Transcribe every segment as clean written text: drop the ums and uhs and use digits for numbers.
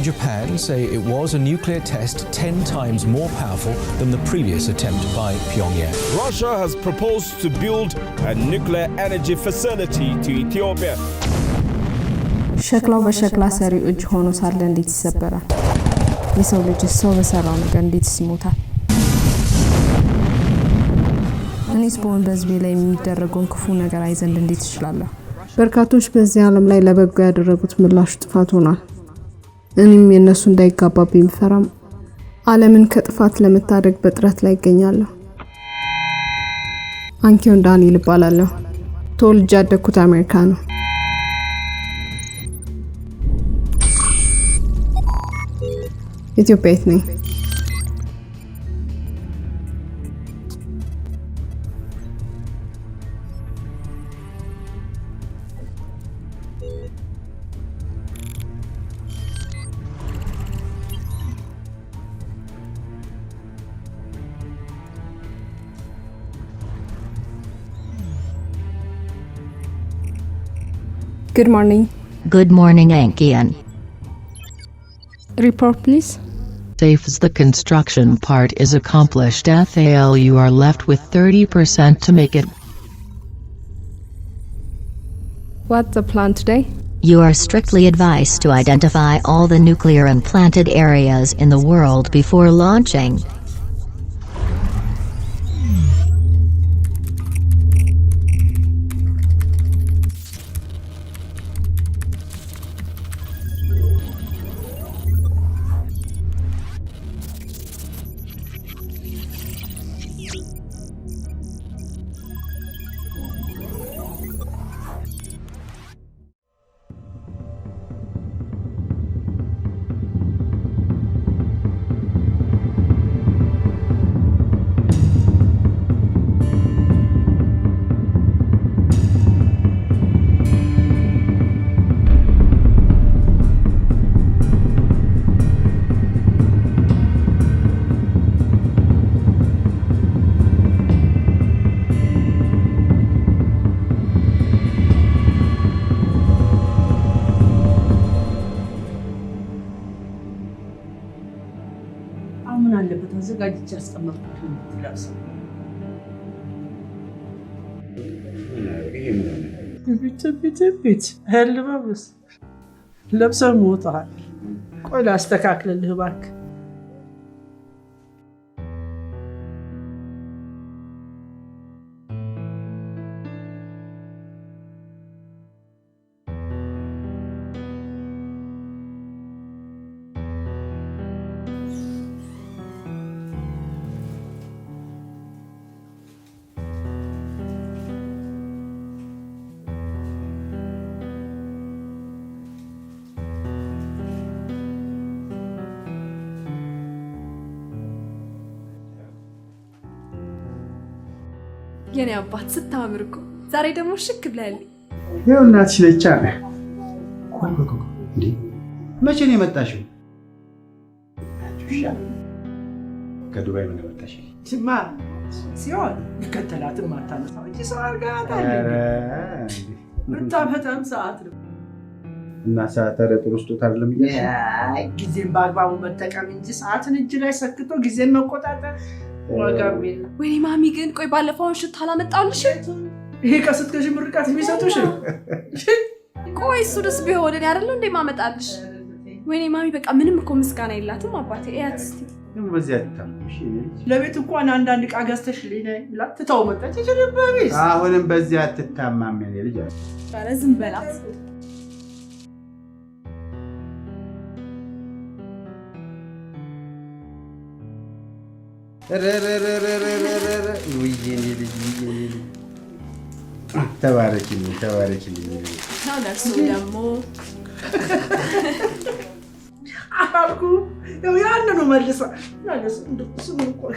Japan say it was a nuclear test 10 times more powerful than the previous attempt by Pyongyang. Russia has proposed to build a nuclear energy facility to Ethiopia. ሸክላው በሸክላ ሰሪው እጅ ሆኖ ሳለ እንዴት ይሰበራል? የሰው ልጅ ሰው በሰራው ነገር እንዴት ይሞታል? እኔስ በሆን በህዝቤ ላይ የሚደረገውን ክፉ ነገር አይዘንድ እንዴት ይችላል? በርካቶች በዚህ ዓለም ላይ ለበጎ ያደረጉት ምላሽ ጥፋት ሆኗል። እኔም የነሱ እንዳይጋባብኝ ፈራም ዓለምን ከጥፋት ለመታደግ በጥረት ላይ ይገኛለሁ። አንኪዮን ዳንኤል እባላለሁ። ተወልጄ ያደግኩት አሜሪካ ነው። ኢትዮጵያዊት ነኝ። Good morning. Good morning, Ankian. Report, please. Safe as the construction part is accomplished, FAL you are left with 30% to make it. What's the plan today? You are strictly advised to identify all the nuclear implanted areas in the world before launching. ተዘጋጅቼ አስቀመጥኩት ለብሰ ቢት ህልባብስ ለብሰህ ሞታል። ቆይ ላስተካክልልህ እባክህ። የኔ አባት ስታምር እኮ ዛሬ ደግሞ ሽክ ብለህልኝ። ይኸው እናትሽ ነች አለ። እንዴ መቼ ነው የመጣሽው? ከዱባይ ምን መጣሽ? ስማ ሲሆን ይከተላትም ማታነሳው እንጂ ሰው አርጋታል። በጣም ሰዓት ነው እና ሰዓት ጥሩ ስጦታ አይደለም ይያስ ጊዜን በአግባቡ መጠቀም እንጂ ሰዓትን እጅ ላይ ሰክቶ ጊዜን መቆጣጠር ወጋቤል። ወይኔ ማሚ ግን ቆይ ባለፈው ሽታ አላመጣልሽ? ይሄ ከስትከሽ ምርቃት የሚሰጡሽ ቆይ እሱ ደስ ቢሆን እኔ አይደል እንዴ ማመጣልሽ? ወይኔ ማሚ በቃ ምንም እኮ ምስጋና የላትም አባቴ። እያት እስቲ ነው በዚያ ተታምሽ ለቤት እንኳን አንዳንድ ዕቃ ገዝተሽልኝ ነይ ብላ ትታው መጣች። እጀለበቤስ አሁንም በዚያ ተታማም የኔ ልጅ ኧረ ዝም በላት። ወይኔ ልጅ ተባረኪልኝ ተባረኪልኝ። ነው ለሱ ደግሞ አባኩ ያው ያንኑ መልሳ ያለስ እንደሱ ምን ቆይ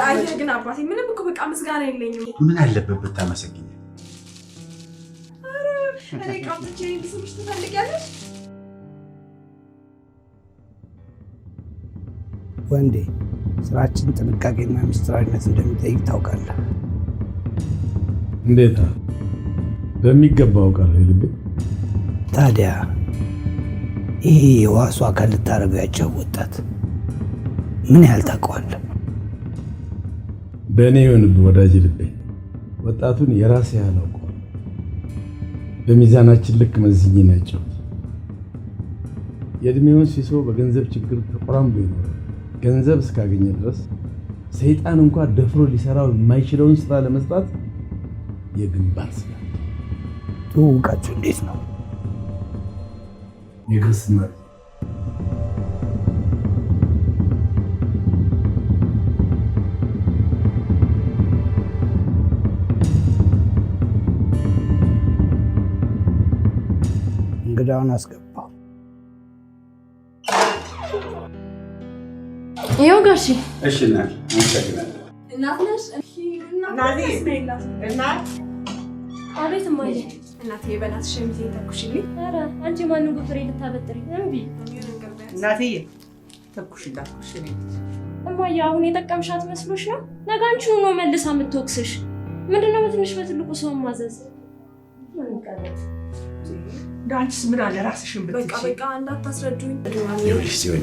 አይ ግን አባቴ ምንም እኮ በቃ ምስጋና የለኝም። ምን አለበት ብታመሰግኝ? አረ እኔ ቃፍቼ እንድስምሽ ትፈልጊያለሽ? ወንዴ ስራችን ጥንቃቄና ምስጢራዊነት እንደሚጠይቅ ታውቃለህ። እንዴታ በሚገባው ቃል ልብ ታዲያ ይሄ የዋሱ አካል ልታደርገው ያቸው ወጣት ምን ያህል ታውቀዋለህ? በእኔ ይሁንብህ ወዳጅ ልቤ፣ ወጣቱን የራሴ ያህል አውቀዋለሁ። በሚዛናችን ልክ መዝኜ ናቸው። የእድሜውን ሲሶ በገንዘብ ችግር ተቆራምዶ ይኖራል። ገንዘብ እስካገኘ ድረስ ሰይጣን እንኳን ደፍሮ ሊሰራው የማይችለውን ስራ ለመስራት የግንባር ስራ። ትውውቃችሁ እንዴት ነው? የክርስትና እንግዳውን አስገባው። ይኸው ጋሺ። እሺ እናት አመሰግናለሁ። እናት ነሽ? እሺ እናት። አቤት እማዬ። እናትዬ በእናትሽ ሸሚዜን ተኩሽልኝ። ኧረ አንቺ ማንን ጉፍሬ ልታበጥሪ? እምቢ እናትዬ ተኩሽላት። እማዬ አሁን የጠቀምሻት መስሎሽ ነው? ነገ አንቺኑ ነው መልሳ የምትወቅስሽ። ምንድነው በትንሽ በትልቁ ሰው ማዘዝ? አንቺስ ምን አለ ራስሽን ብትይ። በቃ እንዳታስረዱኝ። ይኸውልሽ ሲሆን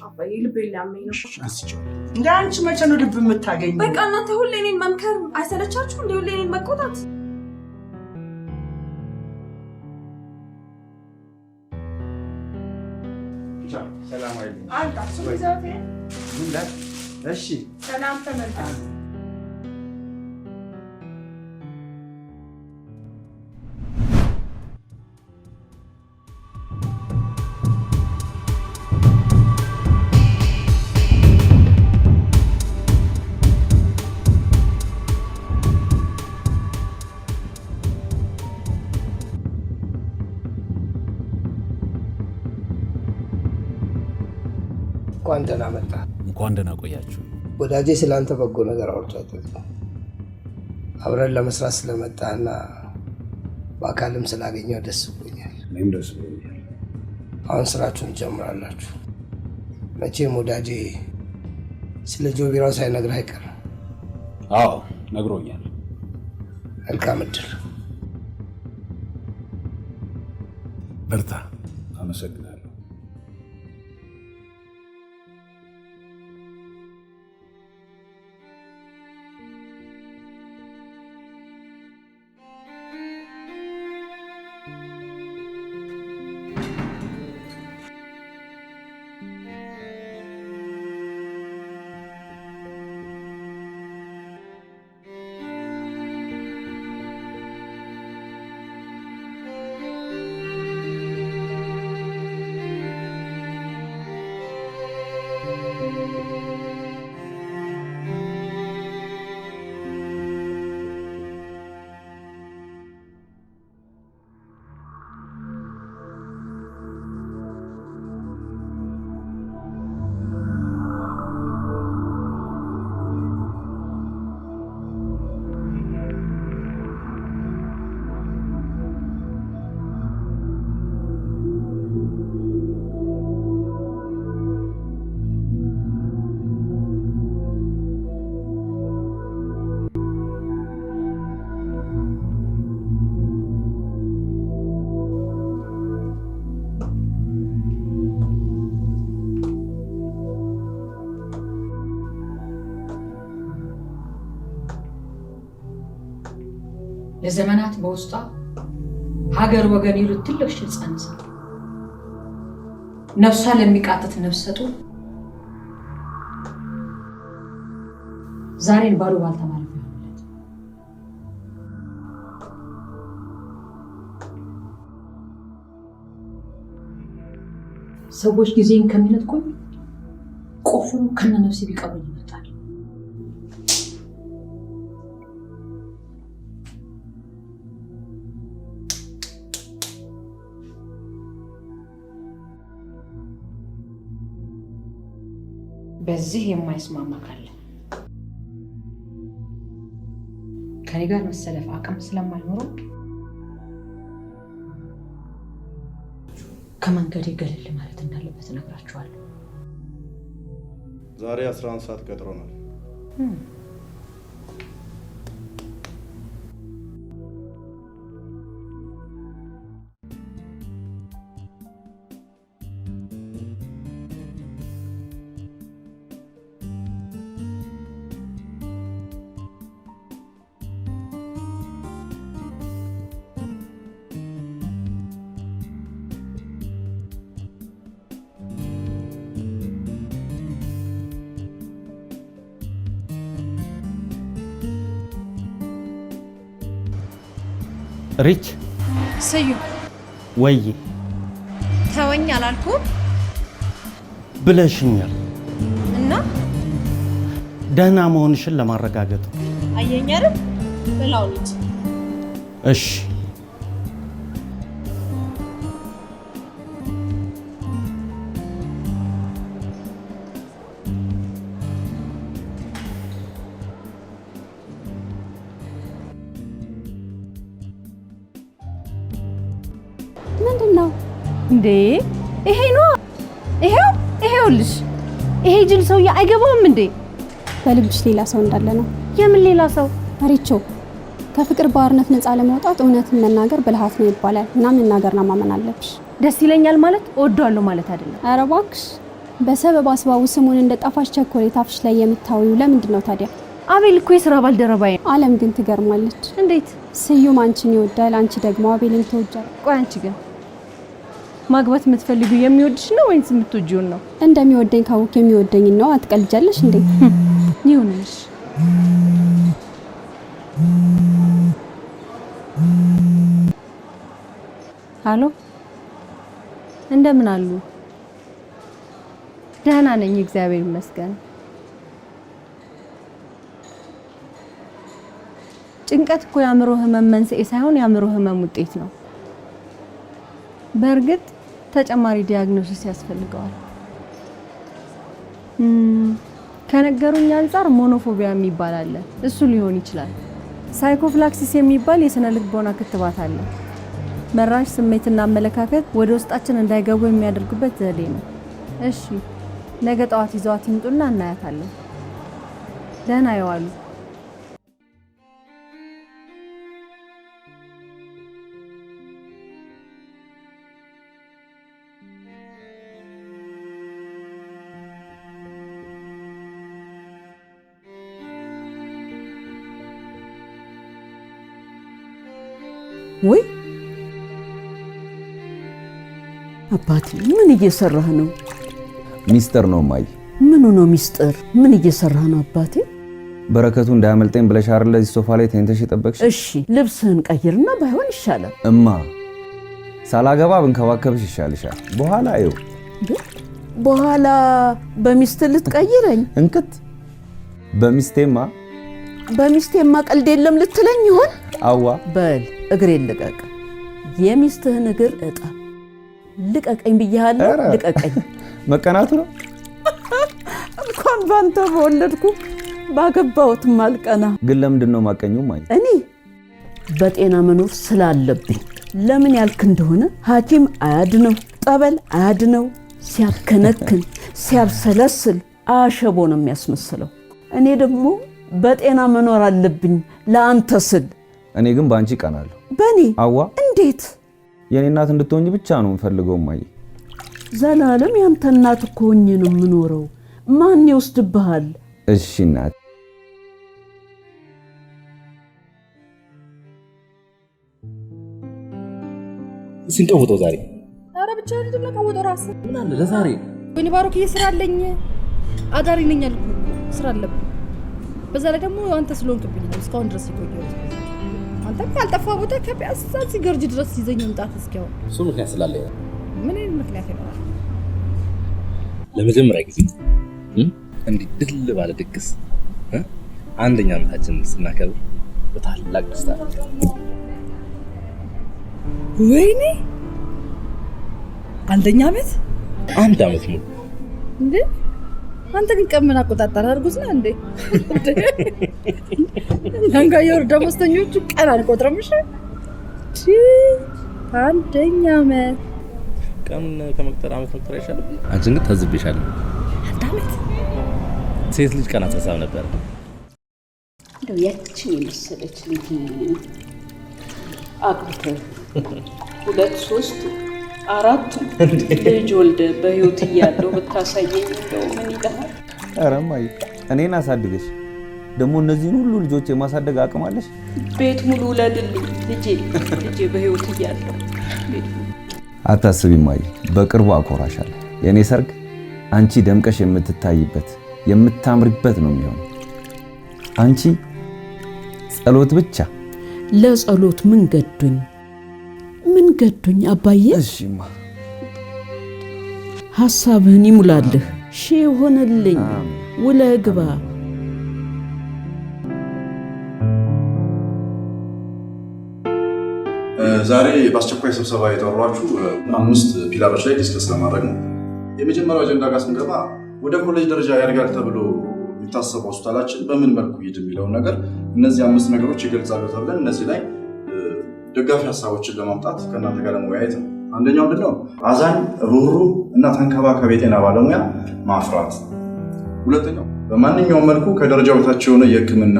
አባዬ ልቤ ሊያመኝ ነው። እንደ አንቺ መቼ ነው ልብ የምታገኝ? በቃ እናንተ ሁሌ እኔን መምከር አይሰለቻችሁም? እንደ ሁሌ እኔን መቆጣት። ሰላም አይደለም። አንተ ሱዛቴ ምን ላይ? እሺ ሰላም ተመልካች። እንኳን ደህና መጣ። እንኳን ደህና ቆያችሁ። ወዳጄ ስላንተ በጎ ነገር አውርቷል። አብረን ለመስራት ስለመጣና በአካልም ስላገኘው ደስ ብሎኛል። እኔም ደስ ብሎኛል። አሁን ስራችሁን ጀምራላችሁ። መቼም ወዳጄ ስለ ጆቢራው ሳይነግርህ አይቀርም። አዎ ነግሮኛል። መልካም እድል። በርታ። አመሰግናለሁ። ለዘመናት በውስጧ ሀገር ወገን ይሉት ትልቅ ሽል ጸንሳ ነፍሷ ለሚቃተት ነፍሰ ጡር ዛሬን ባዶ ባልተማረ ያለች ሰዎች ጊዜን ከሚነጥቁኝ ቆፍሩ ከነ ነፍሴ ቢቀሩኝ ይመጣል። በዚህ የማይስማማ ካለ ከኔ ጋር መሰለፍ አቅም ስለማይኖረው ከመንገዴ ገለል ማለት እንዳለበት እነግራችኋለሁ። ዛሬ 11 ሰዓት ቀጥሮናል። ሪች ስዩ ወይ ተወኝ አላልኩም ብለሽኛል እና ደህና መሆንሽን ለማረጋገጥ አየኝ አይደል በላው ልጅ እሺ ምንድነው እንዴ? ይሄ ነው ይሄውልሽ፣ ይሄ ጅል ሰውዬ አይገባውም እንዴ? በልብሽ ሌላ ሰው እንዳለ ነው። የምን ሌላ ሰው? ሪቾ ከፍቅር ባርነት ነፃ ለመውጣት እውነትን መናገር ብልሃት ነው ይባላል እና መናገርና ማመን አለብሽ። ደስ ይለኛል ማለት እወደዋለሁ ማለት አይደለም። ኧረ እባክሽ በሰበብ አስባቡ ስሙን እንደ ጣፋጭ ቸኮሌት አፍሽ ላይ የምታዊው ለምንድን ነው ታዲያ? አቤል እኮ የሥራ ባልደረባዬ ነው። ዓለም ግን ትገርማለች። እንዴት? ስዩም አንቺን ይወዳል፣ አንቺ ደግሞ አቤልን ትወጃለሽ። ቆይ አንቺ ግን ማግባት የምትፈልጊው የሚወድሽ ነው ወይስ የምትወጂውን ነው? እንደሚወደኝ ካወቅ የሚወደኝ ነው። አትቀልጃለሽ እንዴ? ይሁንሽ። ሃሎ እንደምን አሉ? ደህና ነኝ እግዚአብሔር ይመስገን። ጭንቀት እኮ የአእምሮ ህመም መንስኤ ሳይሆን የአእምሮ ህመም ውጤት ነው። በእርግጥ ተጨማሪ ዲያግኖሲስ ያስፈልገዋል። ከነገሩኝ አንፃር ሞኖፎቢያ የሚባል አለ። እሱ ሊሆን ይችላል። ሳይኮፍላክሲስ የሚባል የስነ ልቦና ክትባት አለ። መራሽ ስሜትና አመለካከት ወደ ውስጣችን እንዳይገቡ የሚያደርጉበት ዘዴ ነው። እሺ ነገ ጠዋት ይዘዋት ይምጡና እናያታለን። ደህና ይዋሉ። ወይ አባቴ ምን እየሰራህ ነው? ሚስጥር ነው ማይ። ምኑ ነው ሚስጥር? ምን እየሰራህ ነው አባቴ? በረከቱ እንዳያመልጠኝ ብለሽ አይደል እዚህ ሶፋ ላይ ተንተሽ የጠበቅሽ? እሺ ልብስህን ቀይርና ባይሆን ይሻላል። እማ ሳላገባ ብንከባከብሽ ይሻልሻል። በኋላ ይው በኋላ በሚስት ልትቀይረኝ? እንክት በሚስቴማ ቀልድ የለም ልትለኝ ይሆን? አዋ በል እግሬን ልቀቅ። የሚስትህን እግር እጠብ። ልቀቀኝ ብያለሁ፣ ልቀቀኝ። መቀናቱ ነው። እንኳን ባንተ በወለድኩ ባገባሁት ማልቀና። ግን ለምንድን ነው ማቀኘው? ማይ እኔ በጤና መኖር ስላለብኝ። ለምን ያልክ እንደሆነ ሐኪም አያድነው፣ ጠበል አያድነው። ሲያከነክን ሲያብሰለስል አሸቦ ነው የሚያስመስለው። እኔ ደግሞ በጤና መኖር አለብኝ ለአንተ ስል። እኔ ግን ባንቺ ቀናለሁ። በኔ? አዋ እንዴት? የኔ እናት እንድትሆኚ ብቻ ነው የምፈልገው ማይ። ዘላለም ያንተ እናት እኮ ሆኜ ነው የምኖረው። ማን ይወስድብሃል? እሺ እናት። ሲንቀውጠው ዛሬ አረ ብቻ ልጅና ቀውጠው ራስ ምን አለ ለዛሬ ወይኔ ባሮክ ስራ አለኝ። አዳሪ ነኝ አልኩ ስራ አለብኝ። በዛ ላይ ደግሞ አንተ ስለሆንክብኝ ነው እስካሁን ድረስ ይቆየሁት። አንተ ካልጠፋ ቦታ ከፒያሳ ሲገርጅ ድረስ ይዘኝ መምጣት እስኪያው እሱ ምክንያት ስላለኝ ነው። ምን ምክንያት ይኖራል? ለመጀመሪያ ጊዜ እንዲህ ድል ባለ ድግስ አንደኛ ዓመታችንን ስናከብር በታላቅ ደስታ ወይኔ አንደኛ ዓመት አንድ ዓመት ሙሉ እንዴ! አንተ ግን ቀምን አቆጣጣር አድርጉት ነው እንዴ? ለንጋ የወር ደመወዝተኞቹ ቀን አንቆጥረም። እሺ አንደኛ ዓመት ቀን ከመቁጠር ዓመት መቁጠር አይሻልም? አንቺን ግን ታዝብሻለሁ። አንድ ዓመት ሴት ልጅ ቀን አትረሳም ነበር። እንደው ያችን የመሰለች ልጅ አግብተህ 2 3 4 ልጅ ወልደ በህይወት እያለሁ ብታሳየኝ እንደው ምን ይልሃል? ኧረ እማዬ እኔን አሳድገሽ ደግሞ እነዚህን ሁሉ ልጆች የማሳደግ አቅም አለሽ? ቤት ሙሉ ውለድልኝ ልጄ በህይወት እያለሁ። አታስቢ እማዬ፣ በቅርቡ አኮራሻለሁ። የኔ ሰርግ አንቺ ደምቀሽ የምትታይበት የምታምሪበት ነው የሚሆነው። አንቺ ጸሎት ብቻ ለጸሎት ምን ገዶኝ አባዬ? እሺማ ሐሳብህን ይሙላልህ፣ ሺህ ሆነልኝ፣ ውለህ ግባ። ዛሬ በአስቸኳይ ስብሰባ የጠሯችሁ 5 ፒላሮች ላይ ዲስከስ ለማድረግ ነው። የመጀመሪያው አጀንዳ ጋር ስንገባ ወደ ኮሌጅ ደረጃ ያድጋል ተብሎ የሚታሰበው ሆስፒታላችን በምን መልኩ ይሄድ የሚለውን ነገር እነዚህ 5 ነገሮች ይገልጻሉ ተብለን እነዚህ ላይ ደጋፊ ሀሳቦችን ለማምጣት ከእናንተ ጋር ለመወያየት ነው። አንደኛው ምንድነው? አዛኝ፣ ሩህሩህ እና ተንከባካቢ የጤና ባለሙያ ማፍራት። ሁለተኛው በማንኛውም መልኩ ከደረጃው በታች የሆነ የሕክምና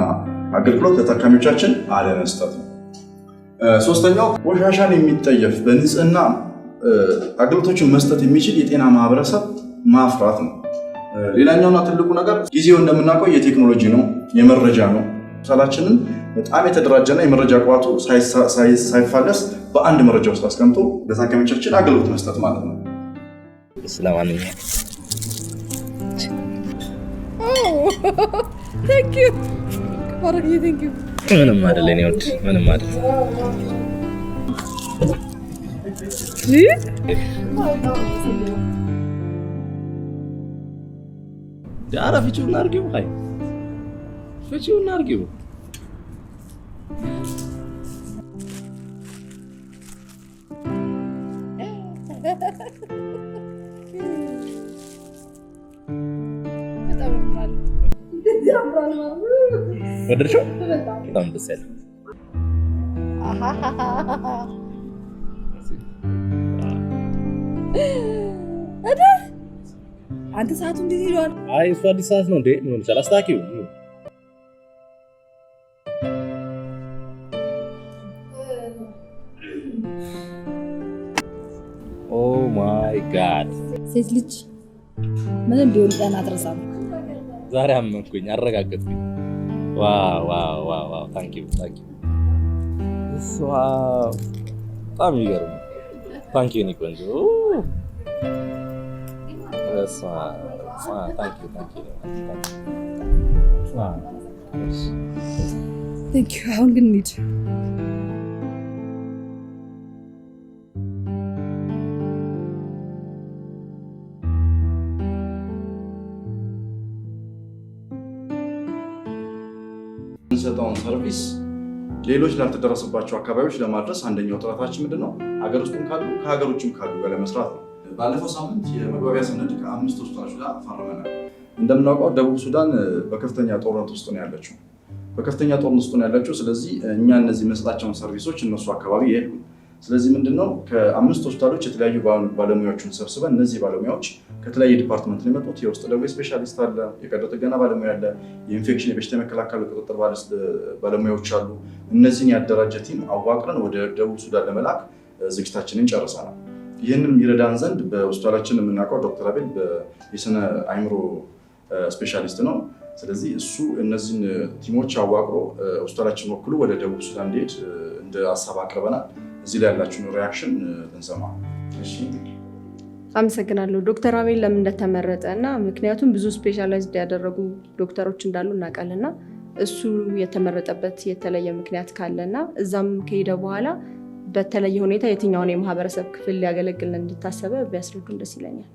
አገልግሎት ለታካሚዎቻችን አለመስጠት ነው። ሶስተኛው ቆሻሻን የሚጠየፍ በንጽህና አገልግሎቶችን መስጠት የሚችል የጤና ማህበረሰብ ማፍራት ነው። ሌላኛውና ትልቁ ነገር ጊዜው እንደምናውቀው የቴክኖሎጂ ነው፣ የመረጃ ነው። ሆስፒታላችንን በጣም የተደራጀና የመረጃ ቋቱ ሳይፋለስ በአንድ መረጃ ውስጥ አስቀምጦ ለታካሚዎቻችን አገልግሎት መስጠት ማለት ነው። ስለማንኛውም Thank you. Thank you. ምንም አይደል እኔ ወድ ምንም አይደል። ዳራ ፍቺውና አርጊው ሃይ ፍቺውና አርጊው ወደድሽው? በጣም ደስ ያለ አንተ ሰዓቱ እንዴት ይሏል? አይ እሱ አዲስ ሰዓት ነው እንዴ? ምን ይችላል? አስታኪው ኦ ማይ ጋድ ሴት ልጅ ምንም ቢሆን ቀን አትረሳም። ዛሬ አመንኩኝ፣ አረጋገጥኩኝ። ዋው ታንክ ዩ በጣም ይገርም። ታንክ ዩ ኒኮንጆ ታንክ ዩ አሁን ግን እንሂድ። የምንሰጠውን ሰርቪስ ሌሎች ላልተደረሰባቸው አካባቢዎች ለማድረስ አንደኛው ጥረታችን ምንድነው? ሀገር ውስጥም ካሉ ከሀገር ውጭም ካሉ ጋር ለመስራት ነው። ባለፈው ሳምንት የመግባቢያ ሰነድ ከ5 ሆስፒታሎች ጋር ፈርመናል። እንደምናውቀው ደቡብ ሱዳን በከፍተኛ ጦርነት ውስጥ ነው ያለችው። ስለዚህ እኛ እነዚህ መስጣቸውን ሰርቪሶች እነሱ አካባቢ የሉም። ስለዚህ ምንድነው ከ5 ሆስፒታሎች የተለያዩ ባለሙያዎችን ሰብስበን እነዚህ ባለሙያዎች ከተለያየ ዲፓርትመንት ነው የመጡት። የውስጥ ደዌ ስፔሻሊስት አለ፣ የቀዶ ጥገና ባለሙያ አለ፣ የኢንፌክሽን የበሽታ መከላከል ቁጥጥር ባለሙያዎች አሉ። እነዚህን ያደራጀ ቲም አዋቅረን ወደ ደቡብ ሱዳን ለመላክ ዝግጅታችንን ጨርሰናል። ይህንን ይረዳን ዘንድ በሆስፒታላችን የምናውቀው ዶክተር አቤል የስነ አእምሮ ስፔሻሊስት ነው። ስለዚህ እሱ እነዚህን ቲሞች አዋቅሮ ሆስፒታላችን ወክሎ ወደ ደቡብ ሱዳን እንዲሄድ እንደ ሀሳብ አቅርበናል። እዚህ ላይ ያላችሁን ሪያክሽን ብንሰማ። እሺ፣ አመሰግናለሁ። ዶክተር አቤል ለምን እንደተመረጠ እና ምክንያቱም ብዙ ስፔሻላይዝድ ያደረጉ ዶክተሮች እንዳሉ እናውቃለንና እሱ የተመረጠበት የተለየ ምክንያት ካለና እዛም ከሄደ በኋላ በተለየ ሁኔታ የትኛውን የማህበረሰብ ክፍል ሊያገለግል እንድታሰበ ቢያስረዱን ደስ ይለኛል።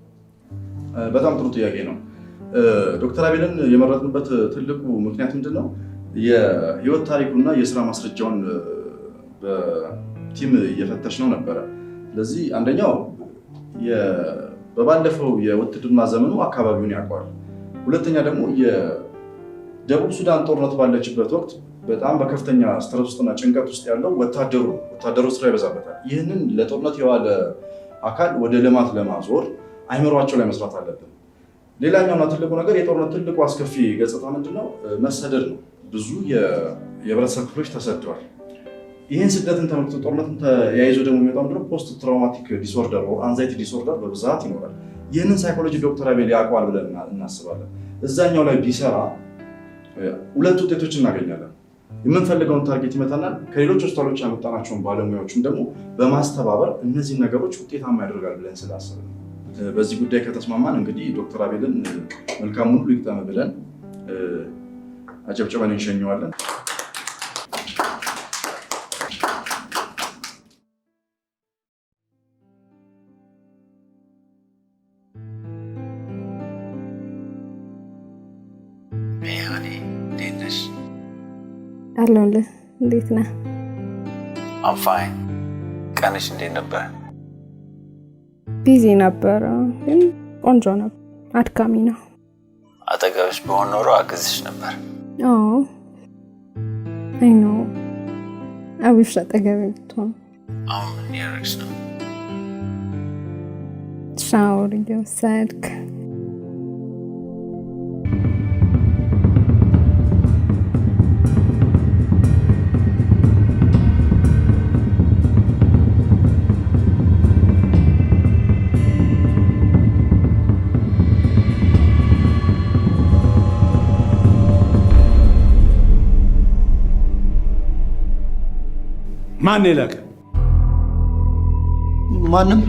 በጣም ጥሩ ጥያቄ ነው። ዶክተር አቤልን የመረጥንበት ትልቁ ምክንያት ምንድነው? የህይወት ታሪኩና የስራ ማስረጃውን በቲም እየፈተሽ ነው ነበረ። ስለዚህ አንደኛው በባለፈው የውትድርና ዘመኑ አካባቢውን ያውቀዋል። ሁለተኛ ደግሞ የደቡብ ሱዳን ጦርነት ባለችበት ወቅት በጣም በከፍተኛ ስትረስ ውስጥና ጭንቀት ውስጥ ያለው ወታደሩ ስራ ይበዛበታል። ይህንን ለጦርነት የዋለ አካል ወደ ልማት ለማዞር አይምሯቸው ላይ መስራት አለብን። ሌላኛውና ትልቁ ነገር የጦርነት ትልቁ አስከፊ ገጽታ ምንድነው? መሰደድ ነው። ብዙ የህብረተሰብ ክፍሎች ተሰደዋል። ይህን ስደትን ተመልክቶ ጦርነትን ተያይዞ ደግሞ የሚመጣው ምንድነው? ፖስት ትራውማቲክ ዲስኦርደር አንዛይቲ ዲስኦርደር በብዛት ይኖራል። ይህንን ሳይኮሎጂ ዶክተር አቤል ያውቀዋል ብለን እናስባለን። እዛኛው ላይ ቢሰራ ሁለት ውጤቶች እናገኛለን። የምንፈልገውን ታርጌት ይመታናል። ከሌሎች ሆስፒታሎች ያመጣናቸውን ባለሙያዎችም ደግሞ በማስተባበር እነዚህ ነገሮች ውጤታማ ያደርጋል ብለን ስላሰብን በዚህ ጉዳይ ከተስማማን እንግዲህ ዶክተር አቤልን መልካሙን ሁሉ ይግጠም ብለን አጨብጭበን እንሸኘዋለን። እንዴት ነሽ? አለሁልህ። እንዴት ነህ? I'm fine. ቀንሽ እንዴት ነበር? ቢዚ ነበር ግን ቆንጆ ነበር። አድካሚ ነው። አጠገብሽ በሆን ኖሮ አግዝሽ ነበር። I know. I wish አጠገቤ ብትሆን። አሁን ምን እያደረግሽ ነው? ሻወር እየወሰድክ። ማን ይላክ? ማንም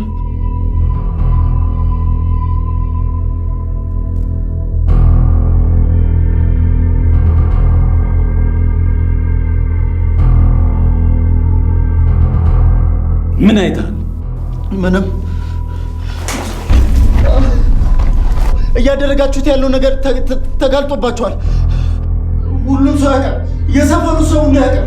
ምን አይታል? ምንም እያደረጋችሁት ያለው ነገር ተጋልጦባችኋል። ሁሉም ሰው ያውቃል። የሰፈሩ ሰው ሁሉ ያውቃል።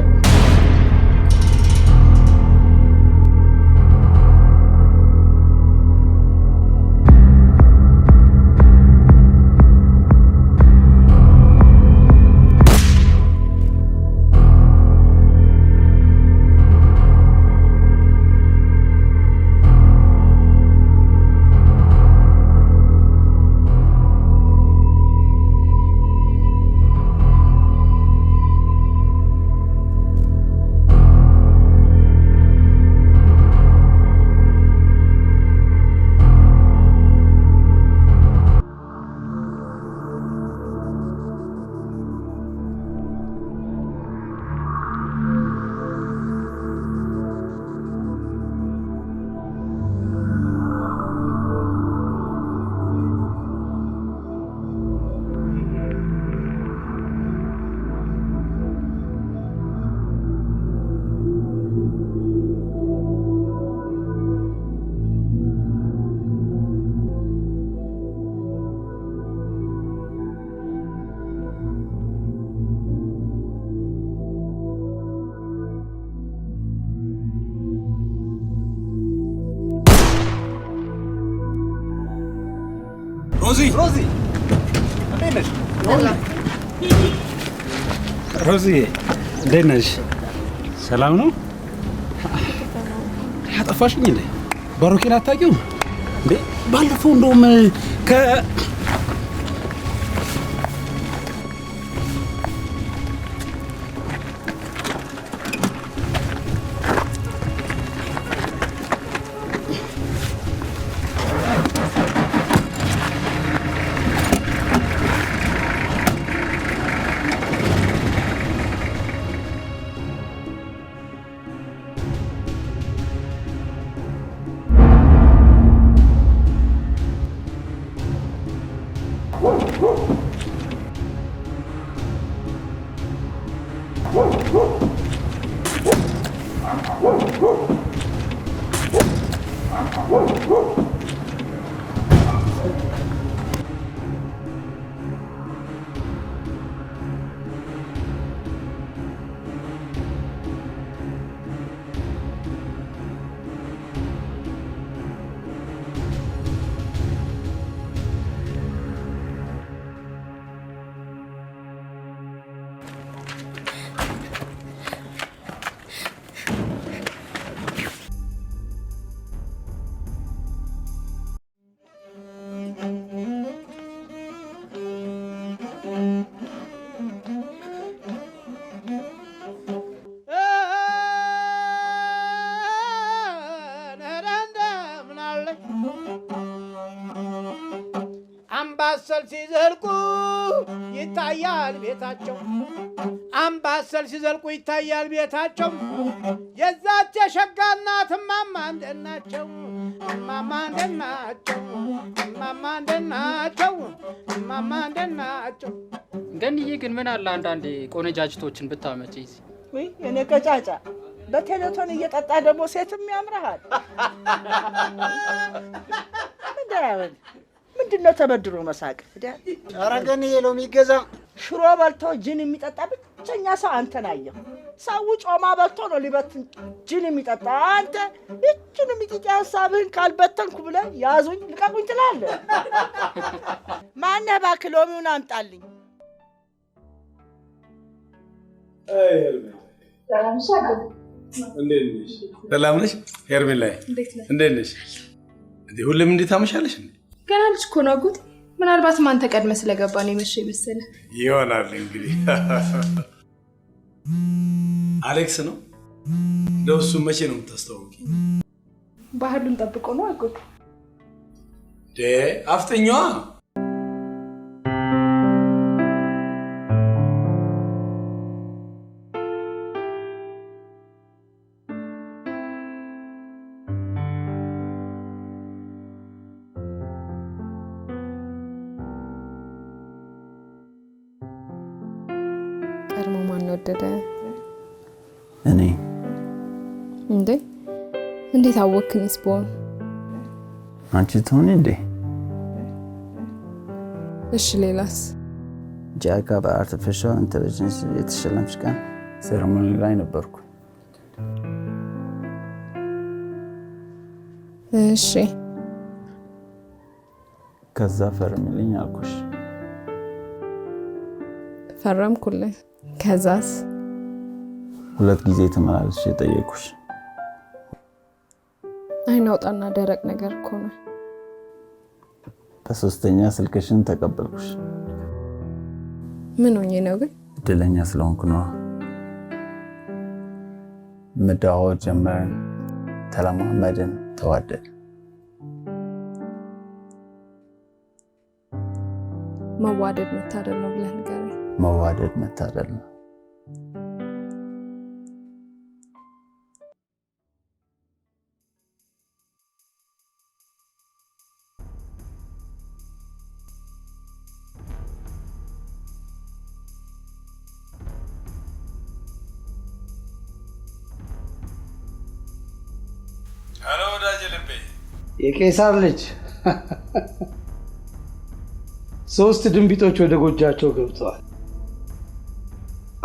ሮዚ እንዴት ነሽ? ሮዚ እንዴት ነሽ? ሰላም ነው? ያጠፋሽኝ እንዴ? ባሮኬን አታውቂውም እንዴ? ባለፈው እንደውም አምባሰል ሲዘልቁ ይታያል ቤታቸው። አምባሰል ሲዘልቁ ይታያል ቤታቸው። የዛች የሸጋ እናት እማማ እንደት ናቸው? እማማ እንደት ናቸው? እማማ እንደት ናቸው? እማማ እንደት ናቸው? ገንዬ ግን ምን አለ አንዳንዴ ቆነጃጅቶችን ብታመጪ። ወይ እኔ ቀጫጫ በቴሌቶን እየጠጣ ደግሞ ሴትም ያምርሃል። ምንድነው ተበድሮ መሳቅ? ኧረ ገንዬ ሎሚ ገዛ ሽሮ በልቶ ጅን የሚጠጣ ብቸኛ ሰው አንተን አየሁ። ሰው ጮማ በልቶ ነው ሊበትን ጅን የሚጠጣ። አንተ እችን የሚጥጫ ሐሳብህን ካልበተንኩ ብለህ ያዙኝ ልቀቁኝ ትላለህ። ማነህ እባክህ ሎሚውን አምጣልኝ። ሰላም ነሽ ሄርሜላዬ? እንዴት ነሽ? ሁሌም እንዴት አመሻለሽ? ገና ልጅ እኮ ነው አጎት። ምናልባትም አንተ ቀድመህ ስለገባ ነው የመሸው መሰለህ። ይሆናል እንግዲህ። አሌክስ ነው ለውሱ መቼ ነው የምታስተዋውቂኝ? ባህሉን ጠብቆ ነው አጎት። አፍጠኛዋ ቀድሞ ማን ወደደ? እኔ። እንዴት አወቅኝስ? ቦን አንቺ ትሆኚ እንዴ? እሺ ሌላስ? ጃካ በአርቲፊሻል ኢንተለጀንስ የተሸለምሽ ቀን ሴሬሞኒ ላይ ነበርኩ። እሺ ከዛ ፈርሚልኝ አልኩሽ። ፈረምኩልኝ። ከዛስ? 2 ጊዜ ተመላለስሽ የጠየኩሽ። አይናውጣና ደረቅ ነገር እኮ ነው። በሶስተኛ ስልክሽን ተቀበልኩሽ። ምን ሆኜ ነው ግን? እድለኛ ስለሆንኩ ነው። መደዋወል ጀመርን፣ ተለማመድን፣ ተዋደድን። መዋደድ መታደል ነው ብለህ ንገረኝ። መዋደድ መታደል ነው። ሄሎ ወዳጄ ልቤ። የቄሳር ልጅ 3 ድንቢጦች ወደ ጎጃቸው ገብተዋል።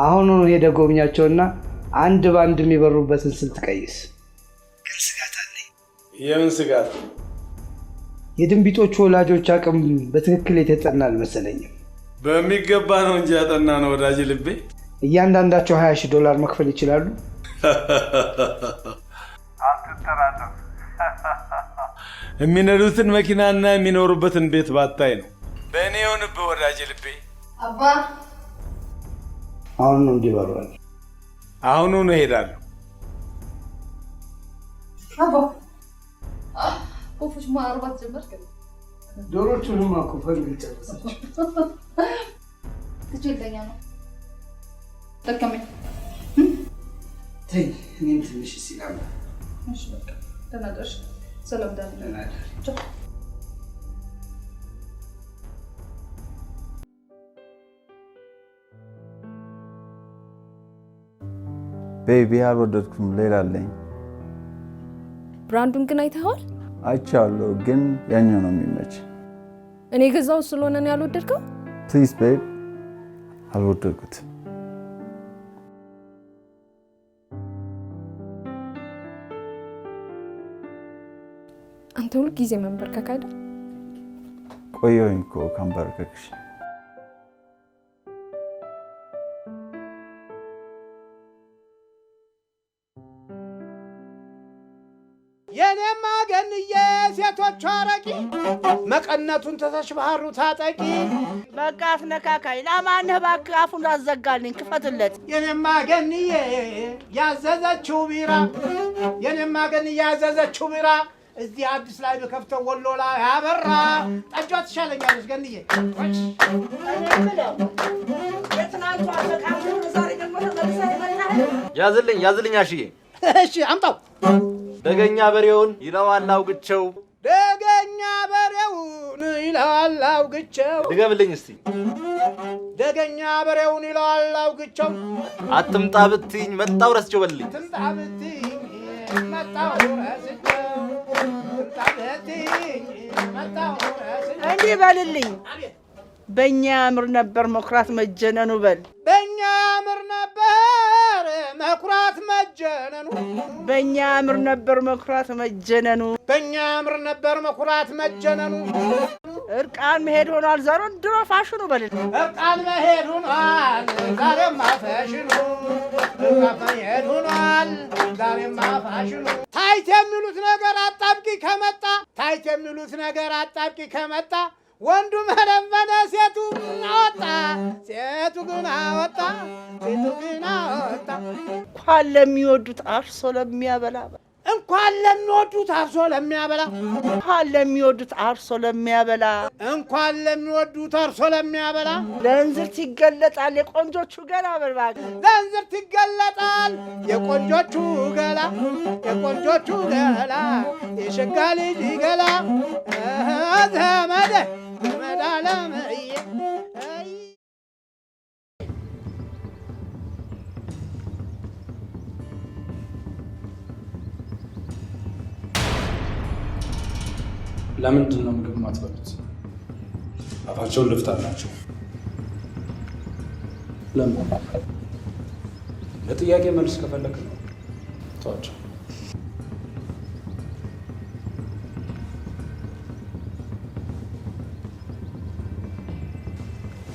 አሁን ሄደ ጎብኛቸውና አንድ ባንድ የሚበሩበትን ስልት ቀይስ። ግን ስጋት አለኝ። የምን ስጋት? የድንቢጦቹ ወላጆች አቅም በትክክል የተጠና አልመሰለኝም። በሚገባ ነው እንጂ ያጠና ነው ወዳጄ ልቤ። እያንዳንዳቸው $20,000 መክፈል ይችላሉ። አትጠራጠር። የሚነዱትን መኪናና የሚኖሩበትን ቤት ባታይ ነው። በእኔ የሆንብህ ወዳጄ ልቤ። አባ አሁን ነው እንዲበሯል። አሁኑን እሄዳለሁ። አባ ወፎች ማርባት ጀመርክ? ዶሮቹንም አኩፈን ልጨርሳቸው። ትችልተኛ ነው ደከመኝ። ተይ እኔም ትንሽ ሲላለ። እሺ በቃ ደህና ደርሽ። ሰላም ደህና ደር። ቤቢ አልወደድኩም። ሌላ አለኝ። ብራንዱን ግን አይተኸዋል? አይቻለሁ፣ ግን ያኛው ነው የሚመች። እኔ ገዛው ስለሆነ ነው ያልወደድከው? ፕሊዝ ቤብ፣ አልወደድኩትም። አንተ ሁሉ ጊዜ መንበርከክ አይደል? ቆየሁኝ እኮ ካንበርከክሽ። የኔማ ገንዬ ሴቶቹ አረቂ መቀነቱን ተተሽ ባህሩ ታጠቂ። በቃ አፍነካካይ ለማንህ እባክህ አፉን አዘጋልኝ፣ ክፈትለት። የኔማ ገንዬ ያዘዘችው ቢራ፣ የኔማ ገንዬ ያዘዘችው ቢራ እዚህ አዲስ ላይ በከፍተው ወሎ ላይ አበራ። ጠጇ ትሻለኛለች ገንዬ። የትናንቷ ተቃምሮ ዛሬ ደግሞ ተመልሰህ ይመጣል። ያዝልኝ አሽዬ። እሺ አምጣው። ደገኛ በሬውን ይለዋል አውግቸው። ደገኛ በሬውን ይለዋል አውግቸው። ድገምልኝ እስቲ። ደገኛ በሬውን ይለዋል አውግቸው። አትምጣ ብትኝ መጣው ረስቸው በልልኝ። አትምጣ ብትኝ መጣው ረስቸው። አትምጣ ብትኝ መጣው ረስቸው። እንዲህ በልልኝ። በእኛ ያምር ነበር መኩራት መጀነኑ በል በእኛ ያምር ነበር መኩራት መጀነኑ በእኛ ያምር ነበር መኩራት መጀነኑ በእኛ ያምር ነበር መኩራት መጀነኑ እርቃን መሄድ ሆኗል ዘንድሮ ፋሽኑ በል እርቃን መሄድ ሆኗል ዛሬማ ፋሽኑ እርቃን መሄድ ሆኗል ዛሬማ ፋሽኑ ታይት የሚሉት ነገር አጣብቂ ከመጣ ታይት የሚሉት ነገር አጣብቂ ከመጣ ወንዱ መለመነ ሴቱ አወጣ ሴቱ ግን አወጣ ሴቱ ግን አወጣ እንኳን ለሚወዱት አርሶ ለሚያበላ እንኳን ለሚወዱት አርሶ ለሚያበላ እንኳን ለሚወዱት አርሶ ለሚያበላ እንኳን ለሚወዱት አርሶ ለሚያበላ ለእንዝርት ይገለጣል የቆንጆቹ ገላ በልባክ ለእንዝርት ይገለጣል የቆንጆቹ ገላ የቆንጆቹ ገላ የሸጋ ልጅ ገላ ዘመደ ዘመድ አለምዬ ለምንድን ነው ምግብ ማትበሉት? አፋቸውን ልፍታላቸው። ለምን? ለጥያቄ መልስ ከፈለክ ነው ተዋቸው።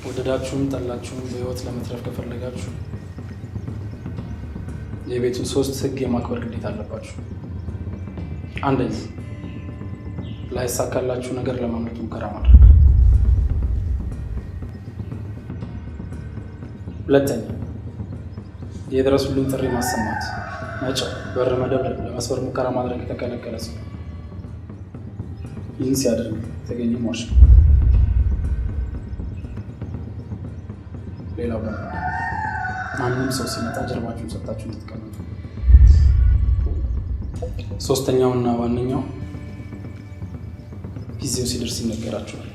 ወደዳችሁም ጠላችሁም በህይወት ለመትረፍ ከፈለጋችሁ የቤቱን 3 ህግ የማክበር ግዴታ አለባችሁ። አንደኛ ላይሳካላችሁ ነገር ለማምለጥ ሙከራ ማድረግ። ሁለተኛ የድረሱልኝ ጥሪ ማሰማት፣ መጮህ፣ በር መደብደብ፣ ለመስበር ሙከራ ማድረግ የተከለከለ ሰው ይህን ሲያደርግ የተገኘ ሟች ነው። ሌላው ደግሞ ማንም ሰው ሲመጣ ጀርባችሁን ሰጥታችሁ እንድትቀመጡ። ሶስተኛውና ዋነኛው ጊዜው ሲደርስ ይነገራችኋል።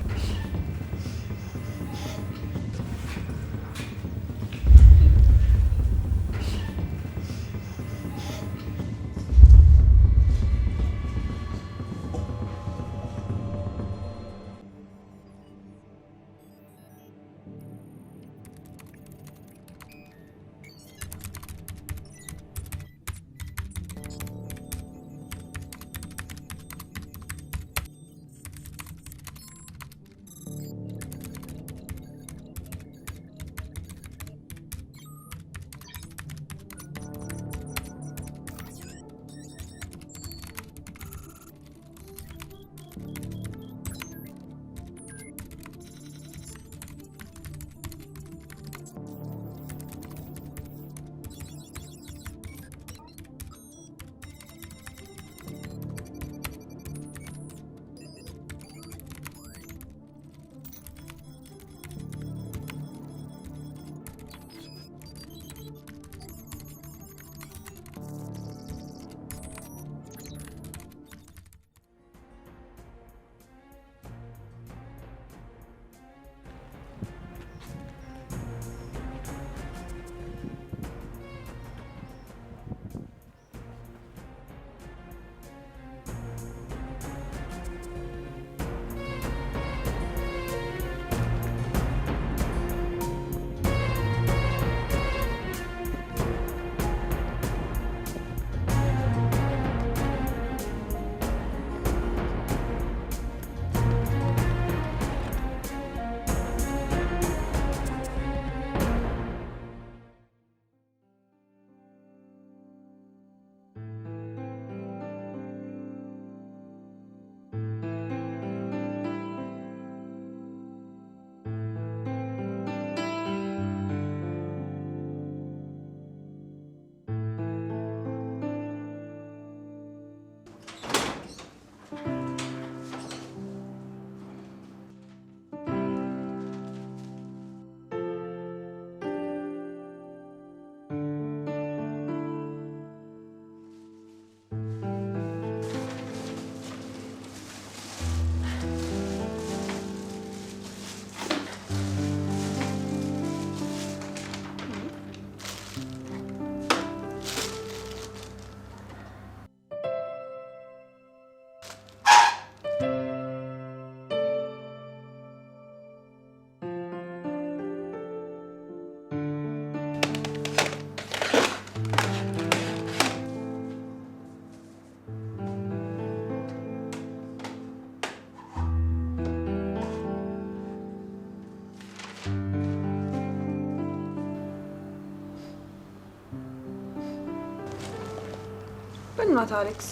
በእናትህ አሌክስ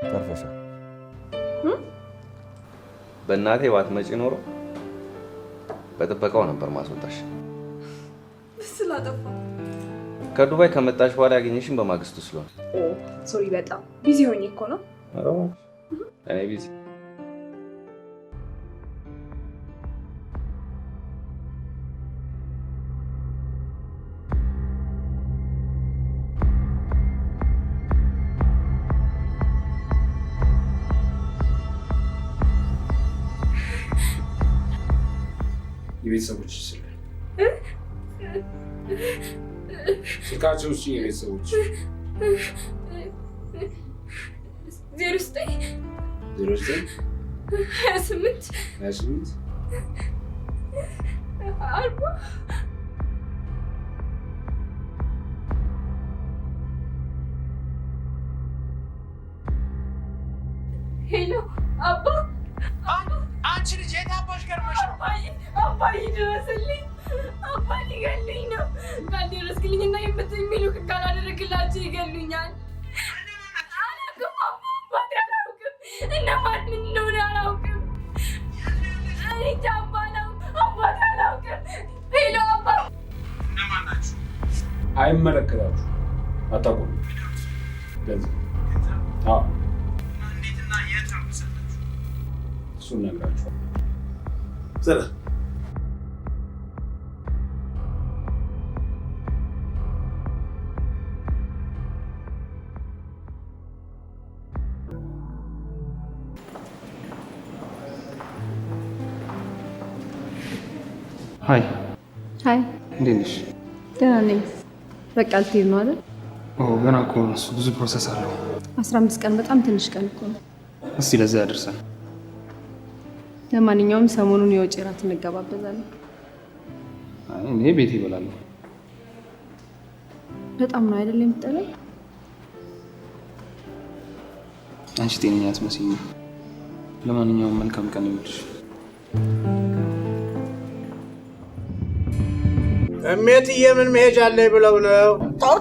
ተርፈሻል። በእናቴ ባትመጪ ኖሮ በጥበቃው ነበር ማስወጣሽ። ስላጠፋ ከዱባይ ከመጣሽ በኋላ ያገኘሽን በማግስቱ ስለሆነ ሶሪ፣ በጣም ቢዚ ሆኜ እኮ ነው። እኔ ቢዚ የቤተሰቦች ስልካቸው ውስጥ የቤተሰቦች 28 40 ሄሎ አባ አንቺ ልጅ የት አባሽ ገርመሽ ነው? አባዬ ድረስልኝ፣ አባ ሊገሉኝ ነው። ካልደረስክልኝና የሚሉክ ካላደረግላቸው ይገሉኛል። አላውቅም አባቴ አላውቅም፣ እነማን እንደሆነ አላውቅም። እኔ እንጃ አባቴ አላውቅም። ሄሎ አባ እነማን ናችሁ? አይመለከታችሁ፣ አታውቁም። ገንዘብ እንዴትና የት ነው የምትሰጣችሁ? እሱን ነግራችኋል። ዘራ ሃይ ሃይ፣ እንዴት ነሽ? ደህና ነኝ። በቃ ልትሄድ ነው አይደል? ገና እኮ ነው፣ እሱ ብዙ ፕሮሰስ አለው። 15 ቀን በጣም ትንሽ ቀን እኮ ነው። እስቲ ለዛ ያደርሰን። ለማንኛውም ሰሞኑን የውጭ እራት እንገባበዛለን። እኔ ቤት ይበላለሁ። በጣም ነው አይደል የምትጠላኝ? አንቺ ጤነኛ አትመስይም። ለማንኛውም መልካም ቀን ይሁንልሽ። እሜትዬ ምን መሄጃ አለኝ ብለው ነው? ተው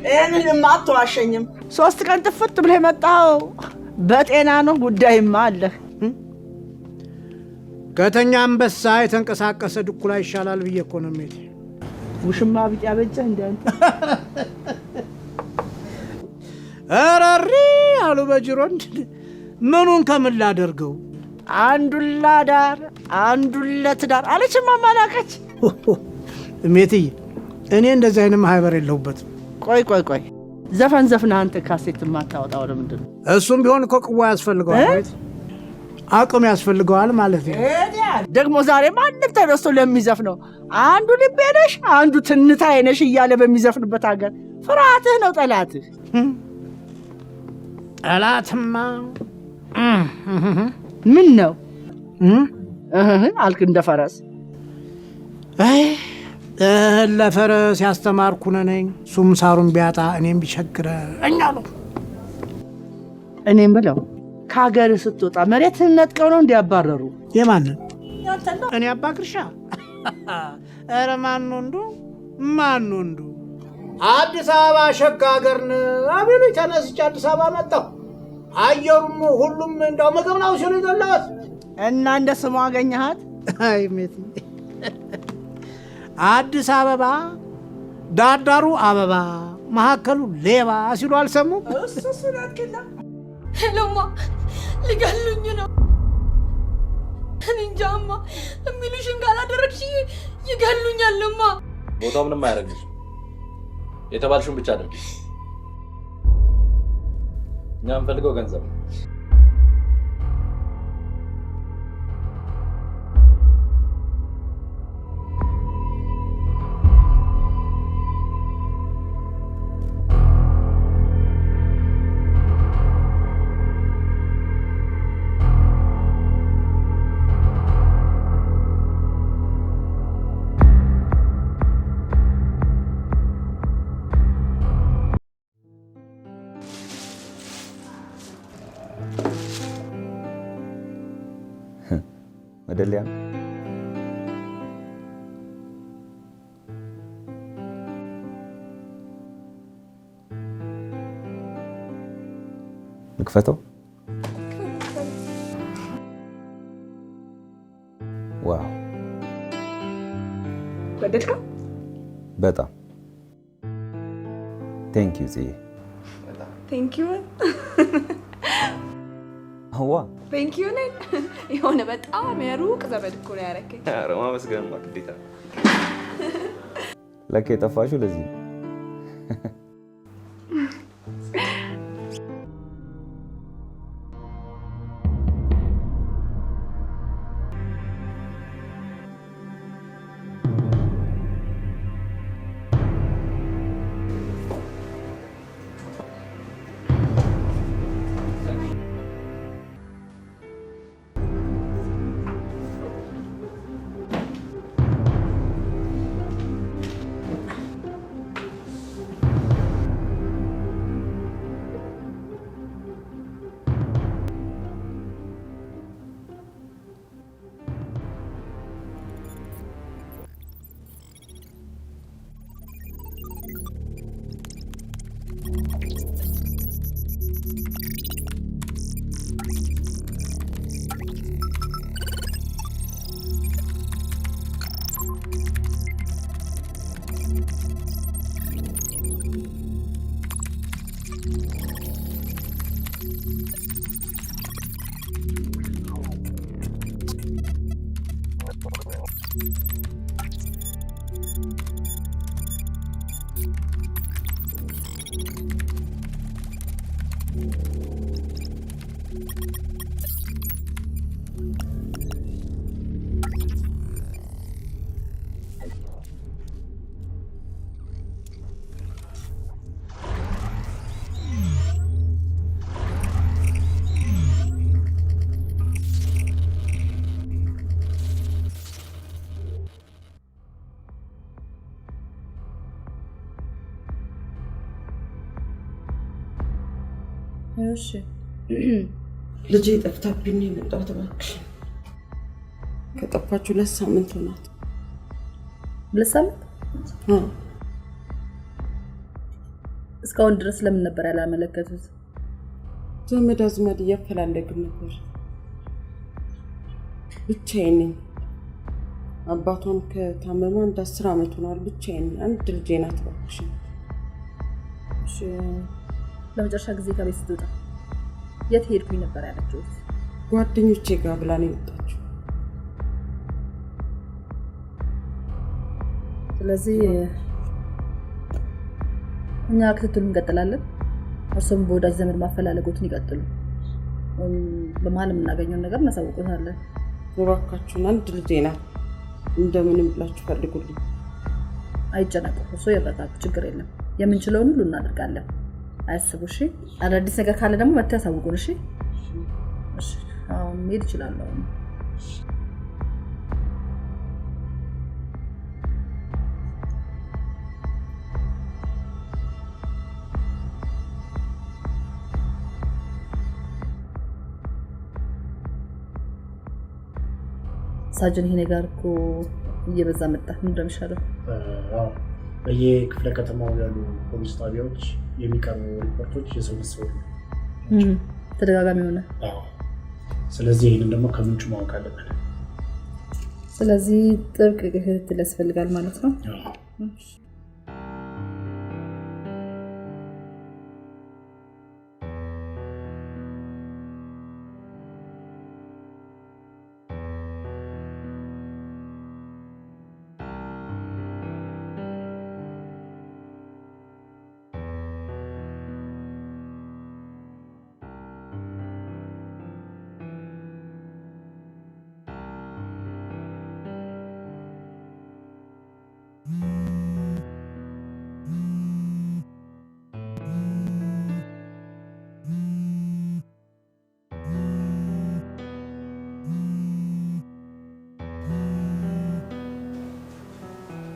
ይህንንማ አትዋሸኝም። 3 ቀን ጥፍጥ ብለህ የመጣኸው በጤና ነው? ጉዳይማ አለህ። ከተኛ አንበሳ የተንቀሳቀሰ ድኩላ ይሻላል ብዬ እኮ ነው እሜቴ። ውሽማ ብቻ በጀህ እንደ አንተ እረሪ አሉ በጅሮንድ። ምኑን ከምን ላደርገው? አንዱን ላዳር አንዱን ለትዳር አለች ማማላቀች። እሜትዬ እኔ እንደዚህ አይነት ማህበር የለሁበትም። ቆይ ዘፈን ዘፍና አንተ ካሴት የማታወጣው ለምንድን ነው? እሱም ቢሆን እኮ ቅዋ ያስፈልገዋል፣ አቅም ያስፈልገዋል ማለት ነው። ደግሞ ዛሬ ማንም ተነስቶ ለሚዘፍነው አንዱ ልቤ ነሽ አንዱ ትንታዬ ነሽ እያለ በሚዘፍንበት ሀገር ፍርሃትህ ነው ጠላትህ። ጠላትማ ምን ነው አልክ እንደ ፈረስ? ለፈረስ ያስተማርኩ ነኝ፣ እሱም ሳሩን ቢያጣ እኔም ቢቸግረኝ አሉ። እኔም ብለው ከሀገር ስትወጣ መሬትህን ነጥቀው ነው እንዲያባረሩ? የማንን? እኔ አባ ግርሻ? ኧረ ማን ወንዱ አዲስ አበባ ሸጋ ሀገር አቤሉኝ። ተነስቼ አዲስ አበባ መጣሁ። አየሩም ሁሉም እንደው ምግብ ነው ሲሉ ይገለዋት እና እንደ ስሙ አገኘሃት? አይ ሜት አዲስ አበባ ዳርዳሩ አበባ መሀከሉ ሌባ ሲሉ አልሰሙም? እሱ ናትከና ሄሎማ ሊገሉኝ ነው። እንጃማ የሚሉሽን ካላደረግሽ ይገሉኛልማ። ቦታው ምንም አያደርግሽ፣ የተባልሽውን ብቻ አድርጊ። እኛ የምንፈልገው ገንዘብ ነው። መደሊያ ልክፈተው? ዋው ወደድከው? በጣም ቴንክ ዩ ጽዬ። ቴንክ ዩ አዋ ቴንክ ዩ ነኝ። የሆነ በጣም የሩቅ ዘመድ እኮ ነው ያደረከኝ። ኧረ ማመስገንማ ግዴታ። ለካ የጠፋሽው ለዚህ ነው። እሺ ልጄ ጠፍታብኝ ነው የመጣሁት። እባክሽ ከጠፋች 2 ሳምንት ሆናት። 2 ሳምንት? እስካሁን ድረስ ለምን ነበር ያላመለከቱት? ዘመድ አዝማድ እያፈላለግን ነበር። ብቻዬን ነኝ። አባቷም ከታመመ 10 ዓመት ሆኗል። ብቻዬን አንድ ልጄ ናት። እባክሽ እሺ ለመጨረሻ ጊዜ ከቤት ስትወጣ የት ሄድኩኝ ነበር ያለችው? ጓደኞቼ ጋር ብላ ነው የመጣችው። ስለዚህ እኛ ክትትሉን እንቀጥላለን። እርሱም በወዳጅ ዘመድ ማፈላለጎትን ይቀጥሉ። በመሀል የምናገኘውን ነገር እናሳውቁታለን። እባካችሁን አንድ ልጄ ናት። እንደምንም ብላችሁ ፈልጉልኝ። አይጨነቁ። እርሶ ይረጋጉ። ችግር የለም። የምንችለውን ሁሉ እናደርጋለን። አያስቡ። እሺ አዳዲስ ነገር ካለ ደግሞ መጥተው ያሳውቁን። እሺ እሺ አሁን መሄድ እችላለሁ። ሳጅን ይሄ ነገር እኮ እየበዛ መጣ። ምን እንደሚሻለው? በየክፍለ ከተማው ያሉ ፖሊስ ጣቢያዎች የሚቀርቡ ሪፖርቶች የሰው ተደጋጋሚ ሆነ። ስለዚህ ይህንን ደግሞ ከምንጩ ማወቅ አለብን። ስለዚህ ጥብቅ ክትትል ያስፈልጋል ማለት ነው።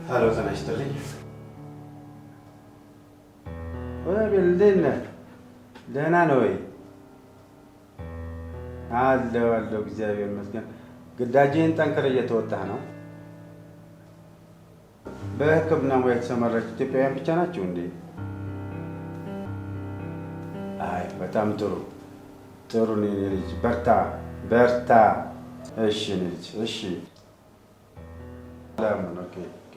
ሄሎ ጤና ይስጥልኝ። እንዴት ነህ? ደህና ነው ወይ? አለሁ እግዚአብሔር ይመስገን። ግዳጅህን ጠንክረህ እየተወጣህ ነው? በሕክምና ሙያ የተሰማራችሁ ኢትዮጵያውያን ብቻ ናችሁ እንዴ? አይ በጣም ጥሩ። ጥሩ ነው የኔ ልጅ፣ በርታ በርታ። እሺ ልጅ፣ እሺ ለምን? ኦኬ ኦኬ።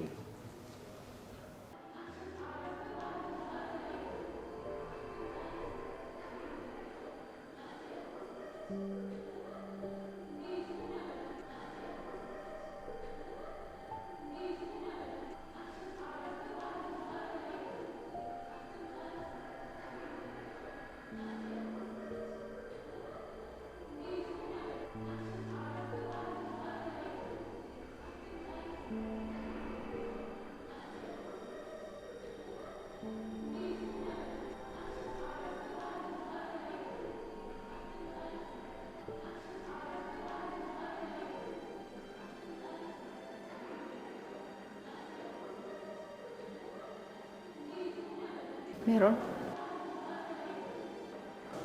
ሜሮን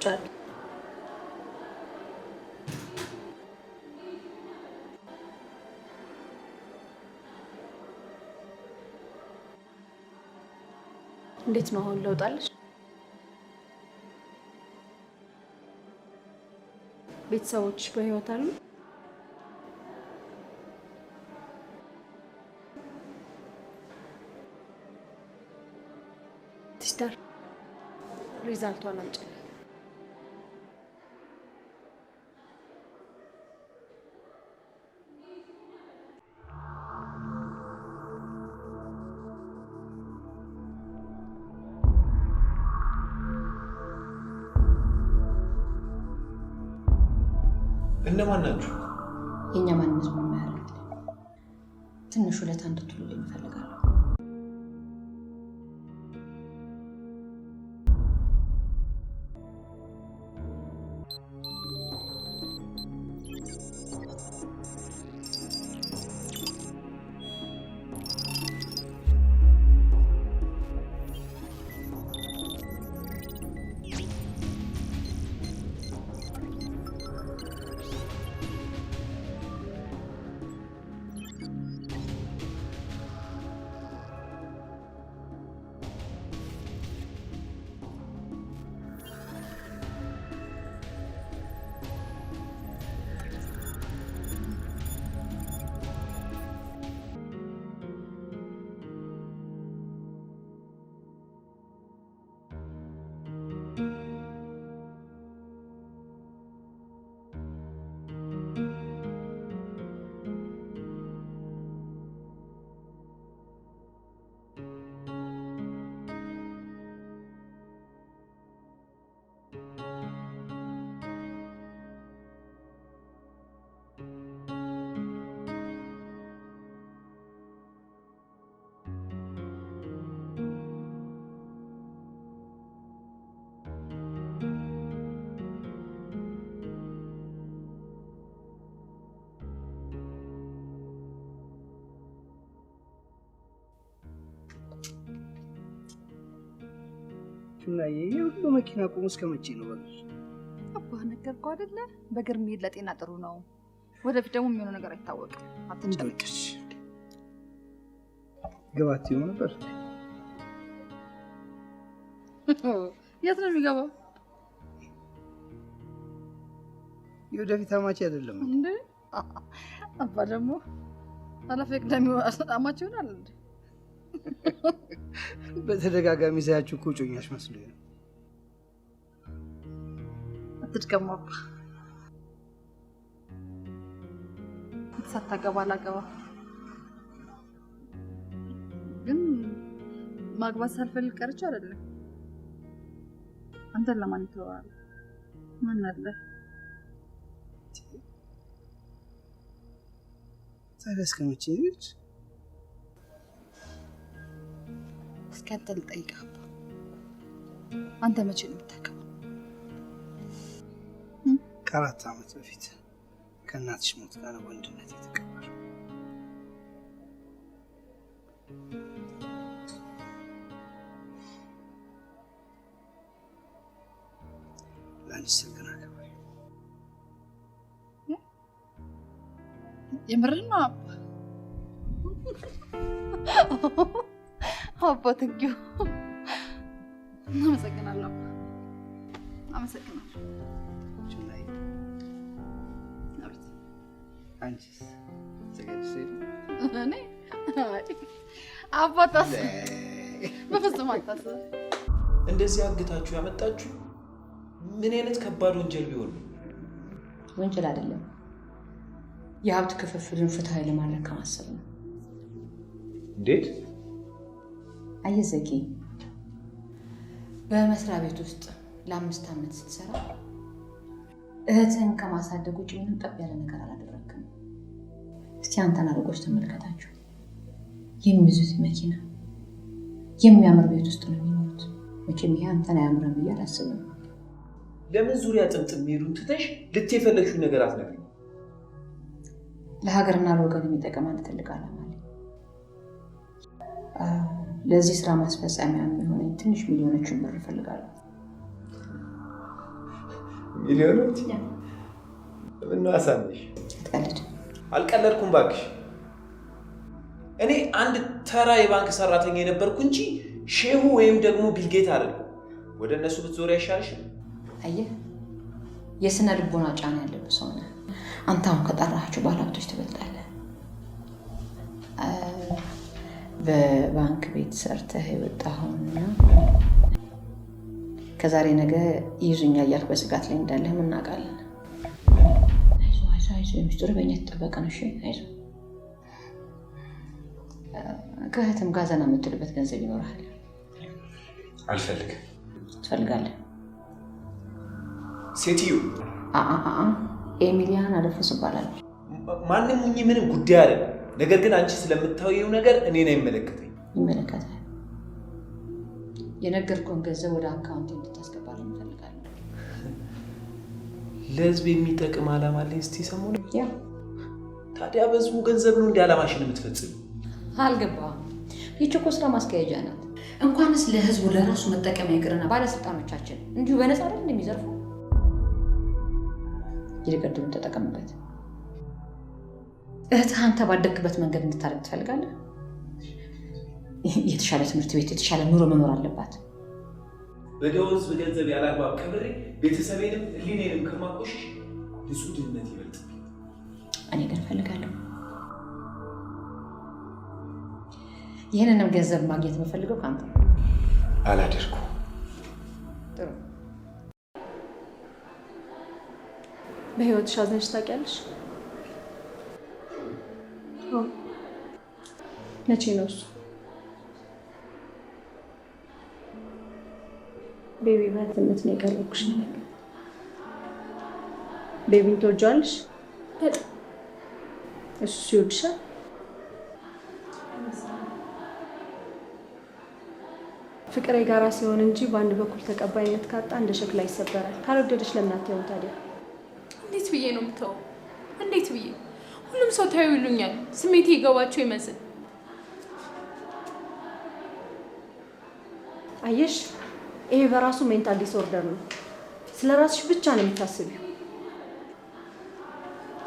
ጫል እንዴት ነው አሁን ለውጣለሽ? ቤተሰቦችሽ በህይወት አሉ? ሲስተር ሪዛልቷን አምጪልኝ። እነማን ናችሁ? የኛ ማንነት ነው ማለት ትንሽ ሁለት አንድ ትሉ እንፈልጋለን። እና የሁሉ መኪና ቆሞ እስከ መቼ ነው? በልሽ አባ ነገርኩህ አይደለ? በእግር መሄድ ለጤና ጥሩ ነው። ወደፊት ደግሞ የሚሆነው ነገር አይታወቅም። አትጨነቅሽ። ግባት ይሆን ነበር። የት ነው የሚገባው? የወደፊት አማቼ አይደለም እንዴ? አባ ደግሞ አላፈቅደም አማቼ ይሆናል እንዴ? በተደጋጋሚ ሳያችሁ እኮ ጮኛሽ መስሎኝ ነው። አትድገሙ አባ። ሳታገባ አላገባ ግን ማግባት ሳልፈልግ ቀርቼ አይደለም። አንተን ለማን ተዋል? ማን አለ? ታዲያ እስከ መቼ ነች? እስከተል ጠይቃ አንተ መቼ ነው የምታውቀው? ከ4 ዓመት በፊት ከእናትሽ ሞት ጋር ነው ወንድነት የተቀበረው። ለአንቺ ስል ግን አገባኝ። የምርህን ነው አባ? አባ ተንኪው። አመሰግናለሁ። አመሰግናለሁ። አንቺስ ዘገጅሽ? እኔ አባታስ በፍጹም አታስብ። እንደዚህ አግታችሁ ያመጣችሁ ምን አይነት ከባድ ወንጀል ቢሆን ነው? ወንጀል አይደለም፣ የሀብት ክፍፍልን ፍትሃዊ ለማድረግ ከማሰብ ነው። እንዴት? አየህ ዘኪ፣ በመስሪያ ቤት ውስጥ ለ5 ዓመት ስትሰራ እህትህን ከማሳደግ ውጭ ምንም ጠብ ያለ ነገር አላደረግክም። እስቲ አንተን አድርጎች ተመልከታችሁ። የሚይዙት መኪና፣ የሚያምር ቤት ውስጥ ነው የሚኖሩት። መቼም ይሄ አንተን አያምርም ብዬ አላስብም። ለምን ዙሪያ ጥምጥም ሄዱን ትተሽ ልትይ የፈለግሽው ነገር አትነግሪኝ? ለሀገርና ለወገን የሚጠቅም አንድ ትልቅ ዓላማ አለ። ለዚህ ስራ ማስፈጸሚያ የሚሆነኝ ትንሽ ሚሊዮኖችን ብር እፈልጋለሁ። ሚሊዮኖች? ምን አሳነሽ? አትቀልድ። አልቀለድኩም እባክሽ። እኔ አንድ ተራ የባንክ ሰራተኛ የነበርኩ እንጂ ሼሁ ወይም ደግሞ ቢልጌት አይደለም። ወደ እነሱ ብትዞሪ አይሻልሽም? አየህ፣ የስነ ልቦና ጫና ያለብህ ሰው ነህ። አንተ አሁን ከጠራሃቸው ባለሀብቶች ትበልጣለህ። በባንክ ቤት ሰርተህ የወጣኸውና ከዛሬ ነገ ይዙኛል እያልክ በስጋት ላይ እንዳለህ እናውቃለን። አይዞህ፣ የሚስጥሩ በእኛ የተጠበቀ ነው። እሺ አይዞህ። ከእህትም ጋር ዘና የምትልበት ገንዘብ ይኖርሃል። አልፈልግም። ትፈልጋለህ? ሴትዮ ኤሚሊያን አደፍርስ እባላለሁ። ማንም ሁኚ ምንም ጉዳይ አይደለም። ነገር ግን አንቺ ስለምታውቂው ነገር እኔን አይመለከተኝ። ይመለከታል። የነገርኩህን ገንዘብ ወደ አካውንት እንድታስገባልኝ እፈልጋለሁ። ለህዝብ የሚጠቅም ዓላማ አለኝ። እስቲ ሰሞኑ ያ ታዲያ በህዝቡ ገንዘብ ነው እንደ ዓላማሽን የምትፈጽም? አልገባህም? ይህች እኮ ስራ ማስኪያጃ ናት። እንኳንስ ለህዝቡ ለራሱ መጠቀሚያ ይቅርና ባለስልጣኖቻችን እንዲሁ በነፃ አይደል እንደሚዘርፉ። ይልቀድም ተጠቀምበት። እህትህ አንተ ባደግክበት መንገድ እንድታደርግ ትፈልጋለህ? የተሻለ ትምህርት ቤት፣ የተሻለ ኑሮ መኖር አለባት። በደወዝ በገንዘብ ያላግባብ ከብሬ ቤተሰቤንም ህሊኔንም ከማቆሽሽ ንጹህ ድህነት ይበልጥ። እኔ ግን እፈልጋለሁ። ይህንንም ገንዘብ ማግኘት የምፈልገው ከአንተ ነው። አላደርኩም። ጥሩ። በህይወትሽ አዝነሽ ታውቂያለሽ? መቼ ነው እሱ? ቤቢ በህትነት ነው የቀረብኩሽ ነገር። ቤቢን ትወጂዋለሽ? በጣም። እሱ ይወድሻል? ፍቅር የጋራ ሲሆን እንጂ በአንድ በኩል ተቀባይነት ካጣ እንደ ሸክላ ይሰበራል። ካልወደደሽ ለምን አታየው ታዲያ? እንዴት ብዬ ነው የምተወው? እንዴት ብዬ? ሁሉም ሰው ታዩ ይሉኛል። ስሜቴ ይገባቸው ይመስል። አየሽ፣ ይሄ በራሱ ሜንታል ዲስኦርደር ነው። ስለ ራስሽ ብቻ ነው የምታስቢው።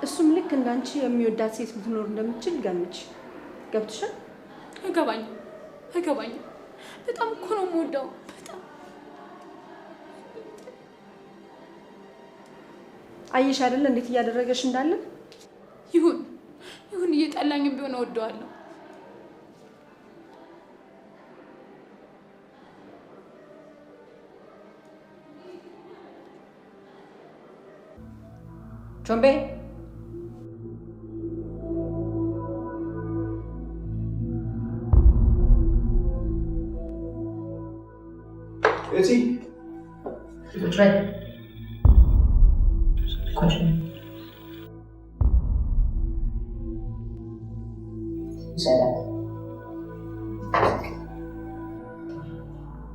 እሱም ልክ እንዳንቺ የሚወዳት ሴት ልትኖር እንደምትችል ገምች። ገብቶሻል? አይገባኝም። በጣም እኮ ነው የምወደው። በጣም አየሽ አይደለ እንዴት እያደረገሽ እንዳለ። ይሁን እየጠላኝም ቢሆን እወደዋለሁ። ቾምቤ እዚህ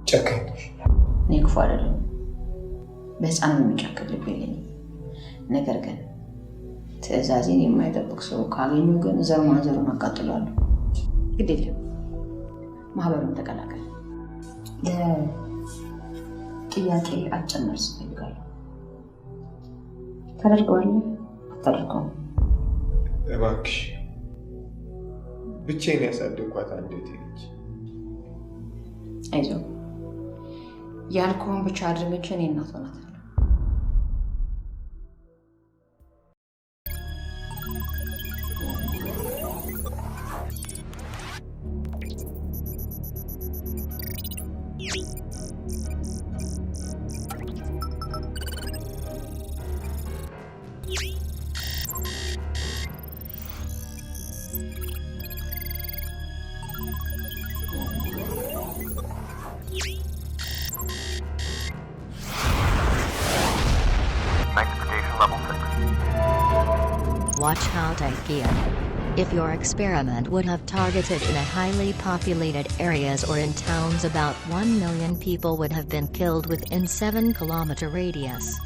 ጨካኝ ነሽ። እኔ ክፉ አይደለም። በህፃኑ የሚጨክል ልብ የለኝም። ነገር ግን ትዕዛዜን የማይጠብቅ ሰው ካገኙ ግን ዘር ማንዘሩን አቃጥላለሁ። ግድ የለም፣ ማህበሩን ተቀላቀል። ለጥያቄ አጭር መልስ እፈልጋለሁ። ታደርገዋለህ? አታደርገውም? እባክሽ ብቻዬን ያሳደግኳት አንድ እህቴ ነች። አይዞህ፣ ያልከውን ብቻ አድርገች። እኔ እናት ሆናታለሁ። Watch how to gear. If your experiment would have targeted in a highly populated areas or in towns, about 1 million people would have been killed within 7-kilometer radius.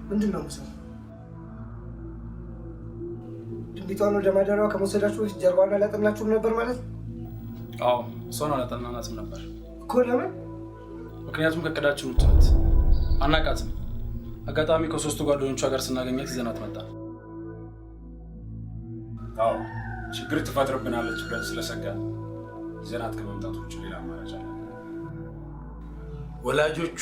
ምንድን ነው የምሰራው? ድንቢቷን ወደ ማደሪያዋ ከመውሰዳችሁ በፊት ጀርባዋን አላጠናችሁም ነበር ማለት? አዎ፣ እሷን አላጠናናትም ነበር እኮ። ለምን? ምክንያቱም ከእቅዳችን ውጭ ናት። አናቃትም። አጋጣሚ ከ3 ጓደኞቿ ጋር ስናገኛት ይዘናት መጣ። አዎ፣ ችግር ትፈጥርብናለች ብለን ስለሰጋን ይዘናት ከመምጣት ውጭ ሌላ አማራጭ አለ? ወላጆቿ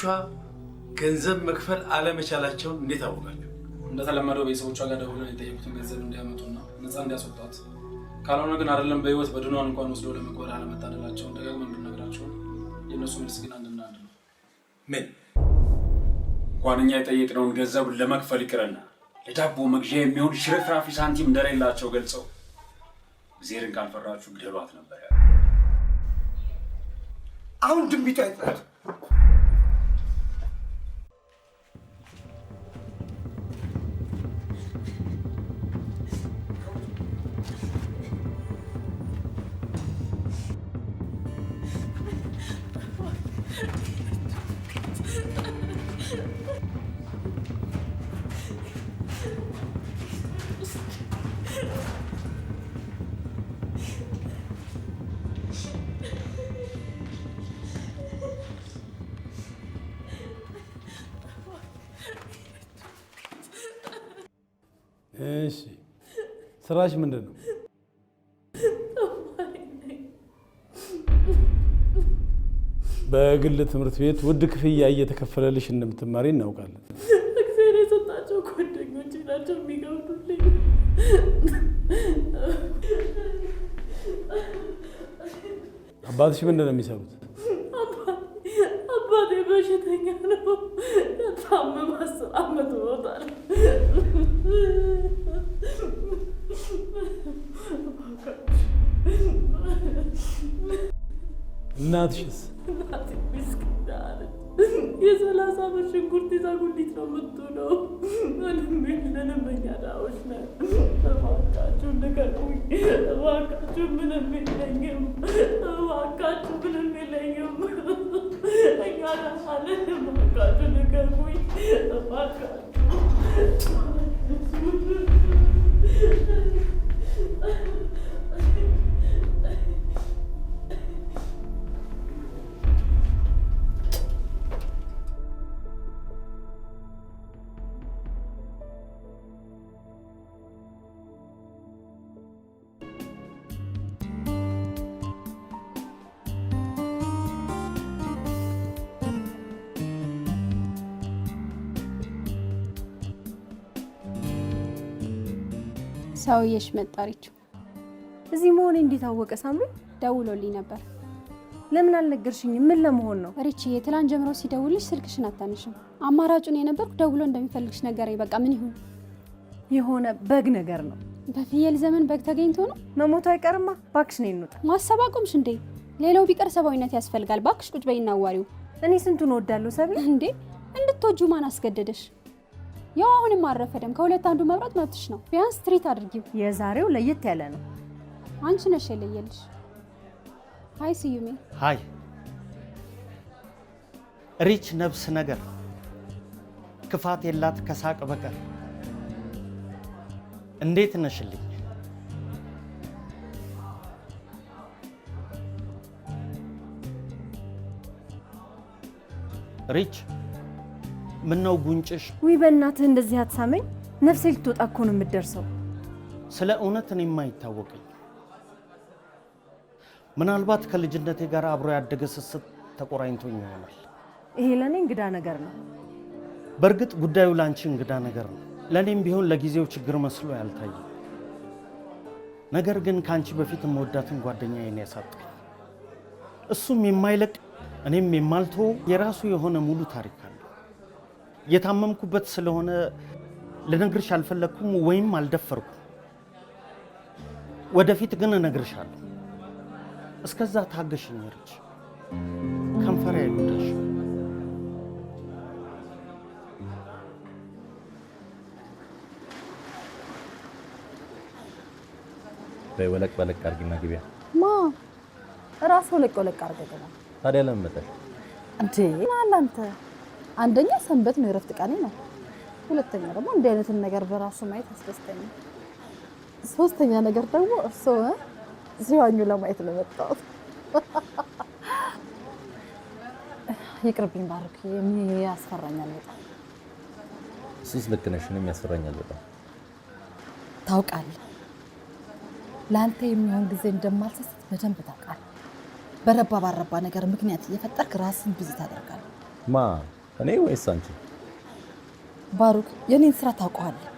ገንዘብ መክፈል አለመቻላቸውን እንዴት አወቃችሁ? እንደተለመደው ቤተሰቦቿ ጋር ደውለን የጠየቁትን ገንዘብ እንዲያመጡና ነፃ እንዲያስወጣት፣ ካልሆነ ግን አይደለም በህይወት በድኗን እንኳን ወስዶ ለመቅበር አለመታደላቸውን ደጋግመን ብንነግራቸው የእነሱ መልስ ግን አንድና አንድ ነው። ምን? እንኳን እኛ የጠየቅነውን ገንዘብ ለመክፈል ይቅርና ለዳቦ መግዣ የሚሆን ሽርፍራፊ ሳንቲም እንደሌላቸው ገልጸው እግዚአብሔርን ካልፈራችሁ ግደሏት ነበር ያለው። አሁን ድንቢቷ አይጥላት። እሺ፣ ስራሽ ምንድን ነው? በግል ትምህርት ቤት ውድ ክፍያ እየተከፈለልሽ እንደምትማሪ እናውቃለን። እግዚአብሔር የሰጣቸው ጓደኞች ናቸው የሚገብዱልኝ። አባትሽ ምንድን ነው የሚሰሩት? አባቴ በሽተኛ ነው። ታመመ 10 ዓመት ሆኖታል። እናትሽስ? እናቴ ምስኪን ነች። የ30 ብር ሽንኩርት ይዛ ጉዲት ነው የምትውለው። ምንም የለንም፣ እኛ ድሃዎች ነን። እባካችሁ ንገሩኝ፣ እባካችሁ። ምንም የለኝም፣ እባካችሁ። ምንም የለኝም፣ እኛ ድሃ ነን። እባካችሁ ንገሩኝ፣ እባካችሁ። ሰውዬሽ መጣሪች እዚህ መሆን እንዴት አወቀ? ሳምሪ ደውሎልኝ ነበር። ለምን አልነገርሽኝም? ምን ለመሆን ነው? ሪችዬ ትላንት ጀምሮ ሲደውልሽ ስልክሽን አታነሽም። አማራጩን የነበርኩ ደውሎ እንደሚፈልግሽ ነገረኝ። በቃ ምን ይሁን? የሆነ በግ ነገር ነው። በፍየል ዘመን በግ ተገኝቶ ነው? መሞቱ አይቀርማ። ባክሽ ነኝ እንውጣ። ማሰብ አቁምሽ እንዴ? ሌላው ቢቀር ሰብአዊነት ያስፈልጋል። ባክሽ ቁጭ በይና አዋሪው። እኔ ስንቱን እወዳለሁ ሰቢ። እንዴ እንድትወጁ ማን አስገደደሽ? ያው አሁንም አረፈደም። ከሁለት አንዱ መብራት መብትሽ ነው። ቢያንስ ትሪት አድርጊው። የዛሬው ለየት ያለ ነው። አንቺ ነሽ የለየልሽ። ሃይ ስዩሜ። ሃይ ሪች ነብስ ነገር ክፋት የላት ከሳቅ በቀር። እንዴት ነሽልኝ? ሪች ምነው ጉንጭሽ? ውይ በእናትህ እንደዚህ አትሳመኝ። ነፍሴ ልትወጣ እኮ ነው የምትደርሰው። ስለ እውነት እኔ የማይታወቀኝ ምናልባት ከልጅነቴ ጋር አብሮ ያደገ ስስት ተቆራኝቶኝ ይሆናል። ይሄ ለኔ እንግዳ ነገር ነው። በእርግጥ ጉዳዩ ላንቺ እንግዳ ነገር ነው። ለኔም ቢሆን ለጊዜው ችግር መስሎ ያልታየ። ነገር ግን ካንቺ በፊት የምወዳትን ጓደኛዬን ያሳጣኝ። እሱም የማይለቅ እኔም የማልተው የራሱ የሆነ ሙሉ ታሪክ አለ። የታመምኩበት ስለሆነ ልነግርሽ አልፈለኩም ወይም አልደፈርኩም። ወደፊት ግን እነግርሻለሁ። እስከዛ ታገሽኝ ርች ከንፈሬ አይጎዳሽ። በወለቅ በለቅ አርጊና ግቢያ ማ ራስ ወለቅ ወለቅ አርገገና ታዲያ ለምን መጣሽ እንዴ? አንተ አንደኛ ሰንበት ነው የረፍት ቀኔ ነው። ሁለተኛ ደግሞ እንዲህ አይነትን ነገር በራሱ ማየት አስደስተኛል። ሶስተኛ ነገር ደግሞ እርሶ ሲዋኙ ለማየት ነው የመጣሁት። ይቅርብኝ ባርክ፣ ያስፈራኛል በጣም። እሱስ ልክ ነሽ፣ እኔም ያስፈራኛል በጣም። ታውቃለህ፣ ለአንተ የሚሆን ጊዜ እንደማልሰስት በደንብ ታውቃለህ። በረባ ባረባ ነገር ምክንያት እየፈጠርክ ራስን ቢዚ ታደርጋለህ። ማ እኔ ወይስ አንቺ? ባሩክ፣ የኔን ስራ ታውቀዋለህ።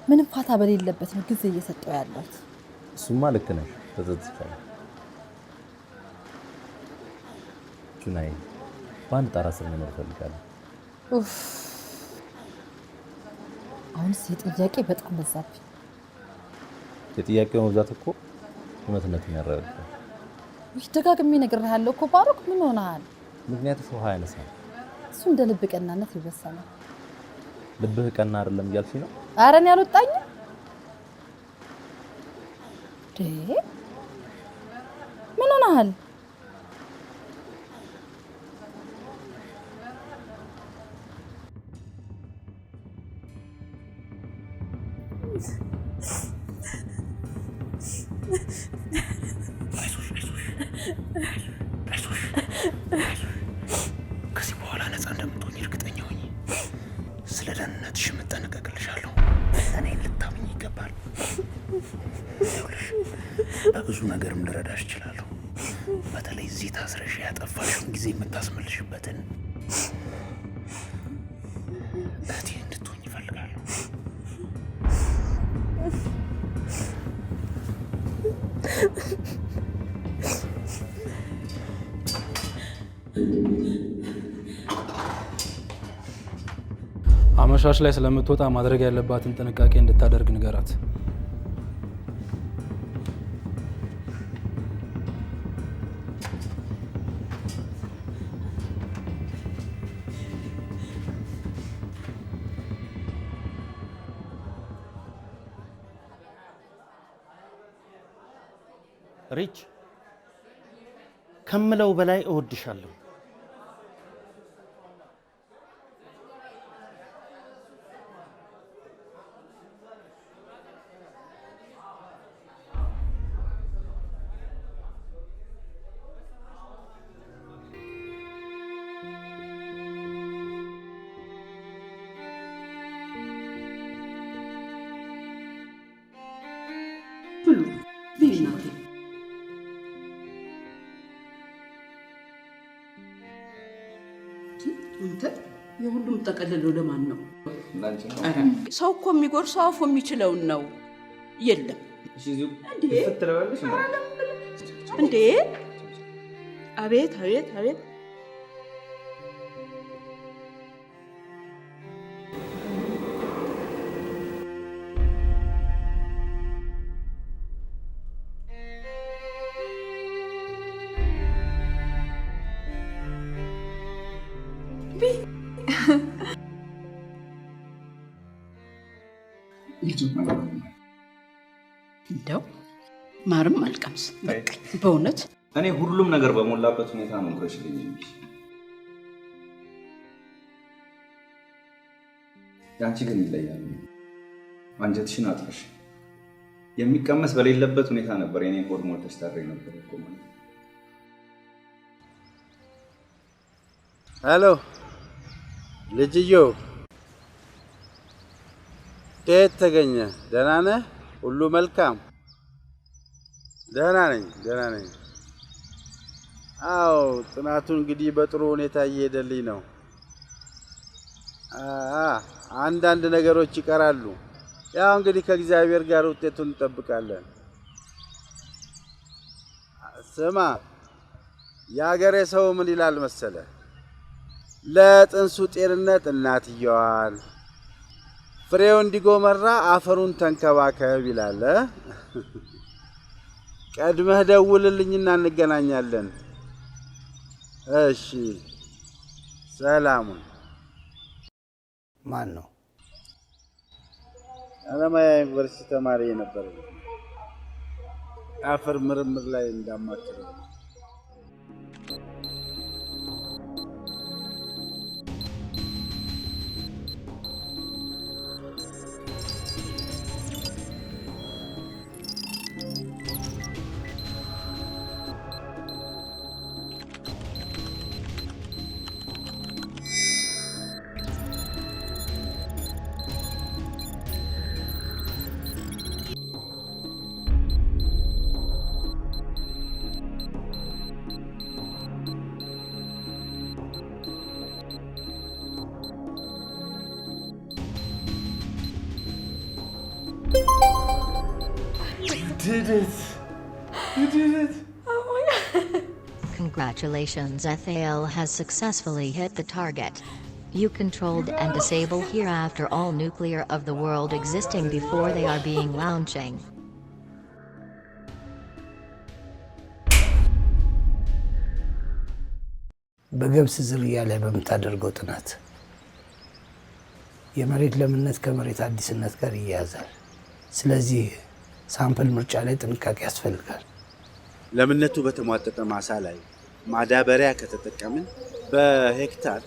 ምንም ፋታ በሌለበት ነው ጊዜ እየሰጠው ያለሁት። እሱማ ልክ ነሽ፣ ተጸጽቻለሁ። ቹናይ በአንድ ጣራ ስር መኖር እፈልጋለሁ። ኡፍ፣ አሁንስ የጥያቄ በጣም በዛብኝ። የጥያቄው መብዛት እኮ እውነትነቱን ያረጋግጣል። ይህ ደጋግሜ እነግርሃለሁ እኮ ባሩክ፣ ምን ሆነሃል? ምክንያቱም ውሃ ያነሳል። እሱ እንደ ልብ ቀናነት ይወሰናል። ልብህ ቀና አይደለም እያልሽ ነው? ኧረ እኔ አልወጣኝም። ምን ሆነሃል? ከዚህ በኋላ ነፃ እንደምትሆኝ እርግጠኛ ሆኜ ስለ ደህንነትሽ እጠነቀቅልሻለሁ። እኔን ልታምኝ ይገባል። ይኸውልሽ በብዙ ነገርም ልረዳሽ እችላለሁ። በተለይ እዚህ ታስረሽ ያጠፋሽውን ጊዜ የምታስመልሽበትን እህቴ እንድትሆኝ ይፈልጋለሁ። አመሻሽ ላይ ስለምትወጣ ማድረግ ያለባትን ጥንቃቄ እንድታደርግ ንገራት። ሪች፣ ከምለው በላይ እወድሻለሁ። የሁሉም ጠቀልለው ለማን ነው? ሰው እኮ የሚጎርሰው አፉ የሚችለውን ነው። የለም እንዴ! አቤት አቤት አቤት! እንደው ማርም አልቀምስ በእውነት እኔ ሁሉም ነገር በሞላበት ሁኔታ ነው ብለሽልኝ እንጂ ያንቺ ግን ይለያል። አንጀትሽን አጥፈሽ የሚቀመስ በሌለበት ሁኔታ ነበር የኔ ሆድ ሞልተሽ ታድሪ ነበር እኮ ማለት። ሄሎ ልጅዮ፣ ከየት ተገኘ? ደህና ነህ? ሁሉ መልካም? ደህና ነኝ፣ ደህና ነኝ። አዎ ጥናቱ እንግዲህ በጥሩ ሁኔታ እየሄደልኝ ነው። አንዳንድ ነገሮች ይቀራሉ። ያው እንግዲህ ከእግዚአብሔር ጋር ውጤቱን እንጠብቃለን። ስማ የአገሬ ሰው ምን ይላል መሰለ? ለጥንሱ ጤንነት እናትየዋን፣ ፍሬው እንዲጎመራ አፈሩን ተንከባከብ ይላል። ቀድመህ ደውልልኝና እንገናኛለን። እሺ፣ ሰላሙን። ማን ነው? አለማያ ዩኒቨርሲቲ ተማሪ የነበረ አፈር ምርምር ላይ እንዳማከረ You did it! Oh my god! Congratulations, Ethael has successfully hit the target. You controlled and disabled hereafter all nuclear of the world existing before they are being launching. በገብስ ዝርያ ላይ በምታደርገው ጥናት የመሬት ለምነት ከመሬት አዲስነት ጋር ይያያዛል። ስለዚህ ሳምፕል ምርጫ ላይ ጥንቃቄ ያስፈልጋል። ለምነቱ በተሟጠጠ ማሳ ላይ ማዳበሪያ ከተጠቀምን በሄክታር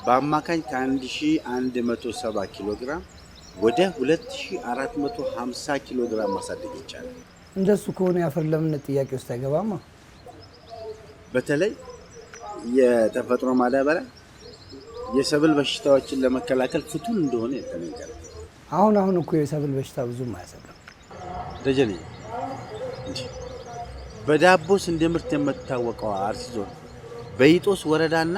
በአማካኝ ከ1170 ኪሎ ግራም ወደ 2450 ኪሎ ግራም ማሳደግ ይቻላል። እንደሱ ከሆነ የአፈር ለምነት ጥያቄ ውስጥ አይገባማ። በተለይ የተፈጥሮ ማዳበሪያ የሰብል በሽታዎችን ለመከላከል ፍቱን እንደሆነ የተነገረ። አሁን እኮ የሰብል በሽታ ብዙም አያሰጋም። ደጀኔ በዳቦ ስንዴ ምርት የምትታወቀው አርሲ ዞን በይጦስ ወረዳና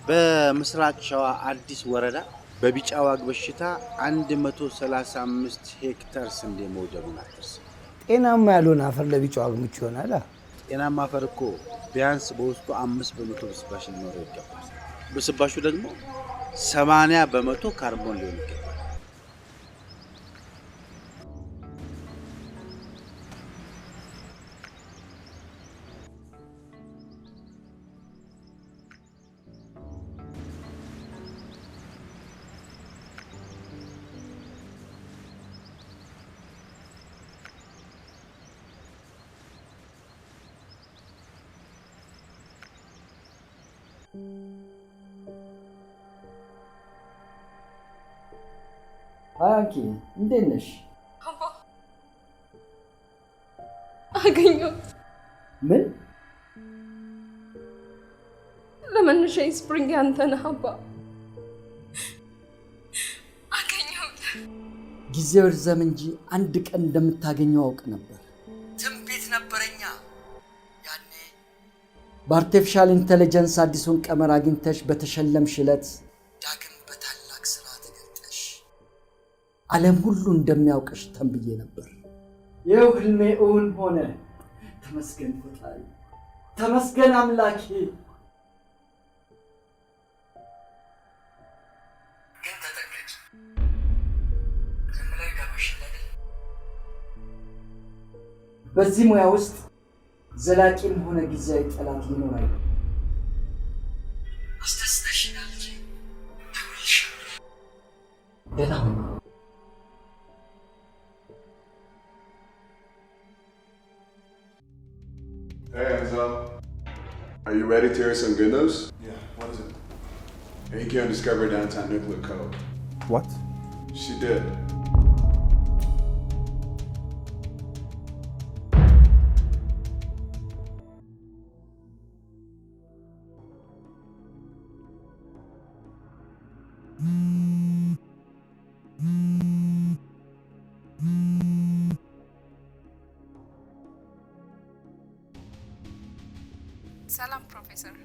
በምስራቅ ሸዋ አዲስ ወረዳ በቢጫ ዋግ በሽታ 135 ሄክታር ስንዴ መውደሙን አትርሳ። ጤናማ ያልሆነ አፈር ለቢጫ ዋግ ምቹ ይሆናል። ጤናማ አፈር እኮ ቢያንስ በውስጡ 5% ብስባሽ ሊኖረው ይገባል። ብስባሹ ደግሞ 80% ካርቦን ሊሆን ይገባል። አንቺ እንዴት ነሽ? አባ አገኘሁት። ምን? ለመነሻዬ ስፕሪንግ አንተ ነህ አባ። አገኘሁት። ጊዜው ይርዘም እንጂ አንድ ቀን እንደምታገኘው አውቅ ነበር። ትንቢት ነበረኛ። ያኔ በአርቲፊሻል ኢንተለጀንስ አዲሱን ቀመር አግኝተሽ በተሸለምሽ ዕለት ዳግም በታላቅ ስራ ተገልጠሽ ዓለም ሁሉ እንደሚያውቅሽ ተንብዬ ነበር። ይኸው ህልሜ እውን ሆነ። ተመስገን ፈጣሪ፣ ተመስገን አምላኬ። ግን ተጠንቀቂ፣ ከመላይ ጋር መሸለል በዚህ ሙያ ውስጥ ዘላቂም ሆነ ጊዜያዊ ጠላት ሊኖር አይችልም። አስተስተሽናል እንጂ ደውልልሻለሁ። ደህና ሁኑ። Hey, Enzo. Are you ready to hear some good news? Yeah, what is it? AKM discovered anti-nuclear code. What? She did. ሰላም ፕሮፌሰር።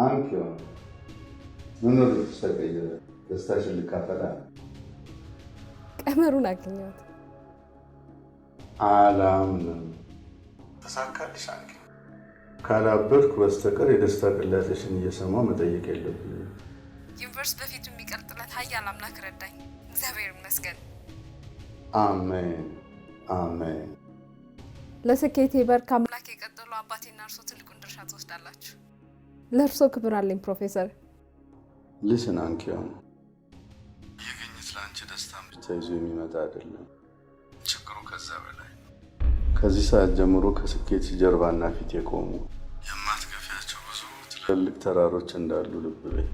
አንቺ ምን ነው ተቀየረ? ደስታሽን ልካፈላ ቀመሩን አገኘሁት። አላምንም። ተሳካልሽ አንቺ። ካላበድኩ በስተቀር የደስታ ቅላሴሽን እየሰማሁ መጠየቅ የለብኝም። ዩኒቨርስ በፊቱ የሚቀርጥለት ኃያል አምላክ ረዳኝ። እግዚአብሔር ይመስገን። አሜን አሜን። ለስኬቴ በር ከአምላክ የቀጠሉ አባቴና እርሶ ትልቁን ድርሻ ትወስዳላችሁ። ለእርሶ ክብር አለኝ ፕሮፌሰር። ልስን አንኪያም ይህ ግኝት ለአንቺ ደስታን ብቻ ይዞ የሚመጣ አይደለም። ችግሩ ከዛ በላይ ከዚህ ሰዓት ጀምሮ ከስኬት ጀርባና ፊት የቆሙ የማትገፊያቸው ብዙ ትልልቅ ተራሮች እንዳሉ ልብ በይ።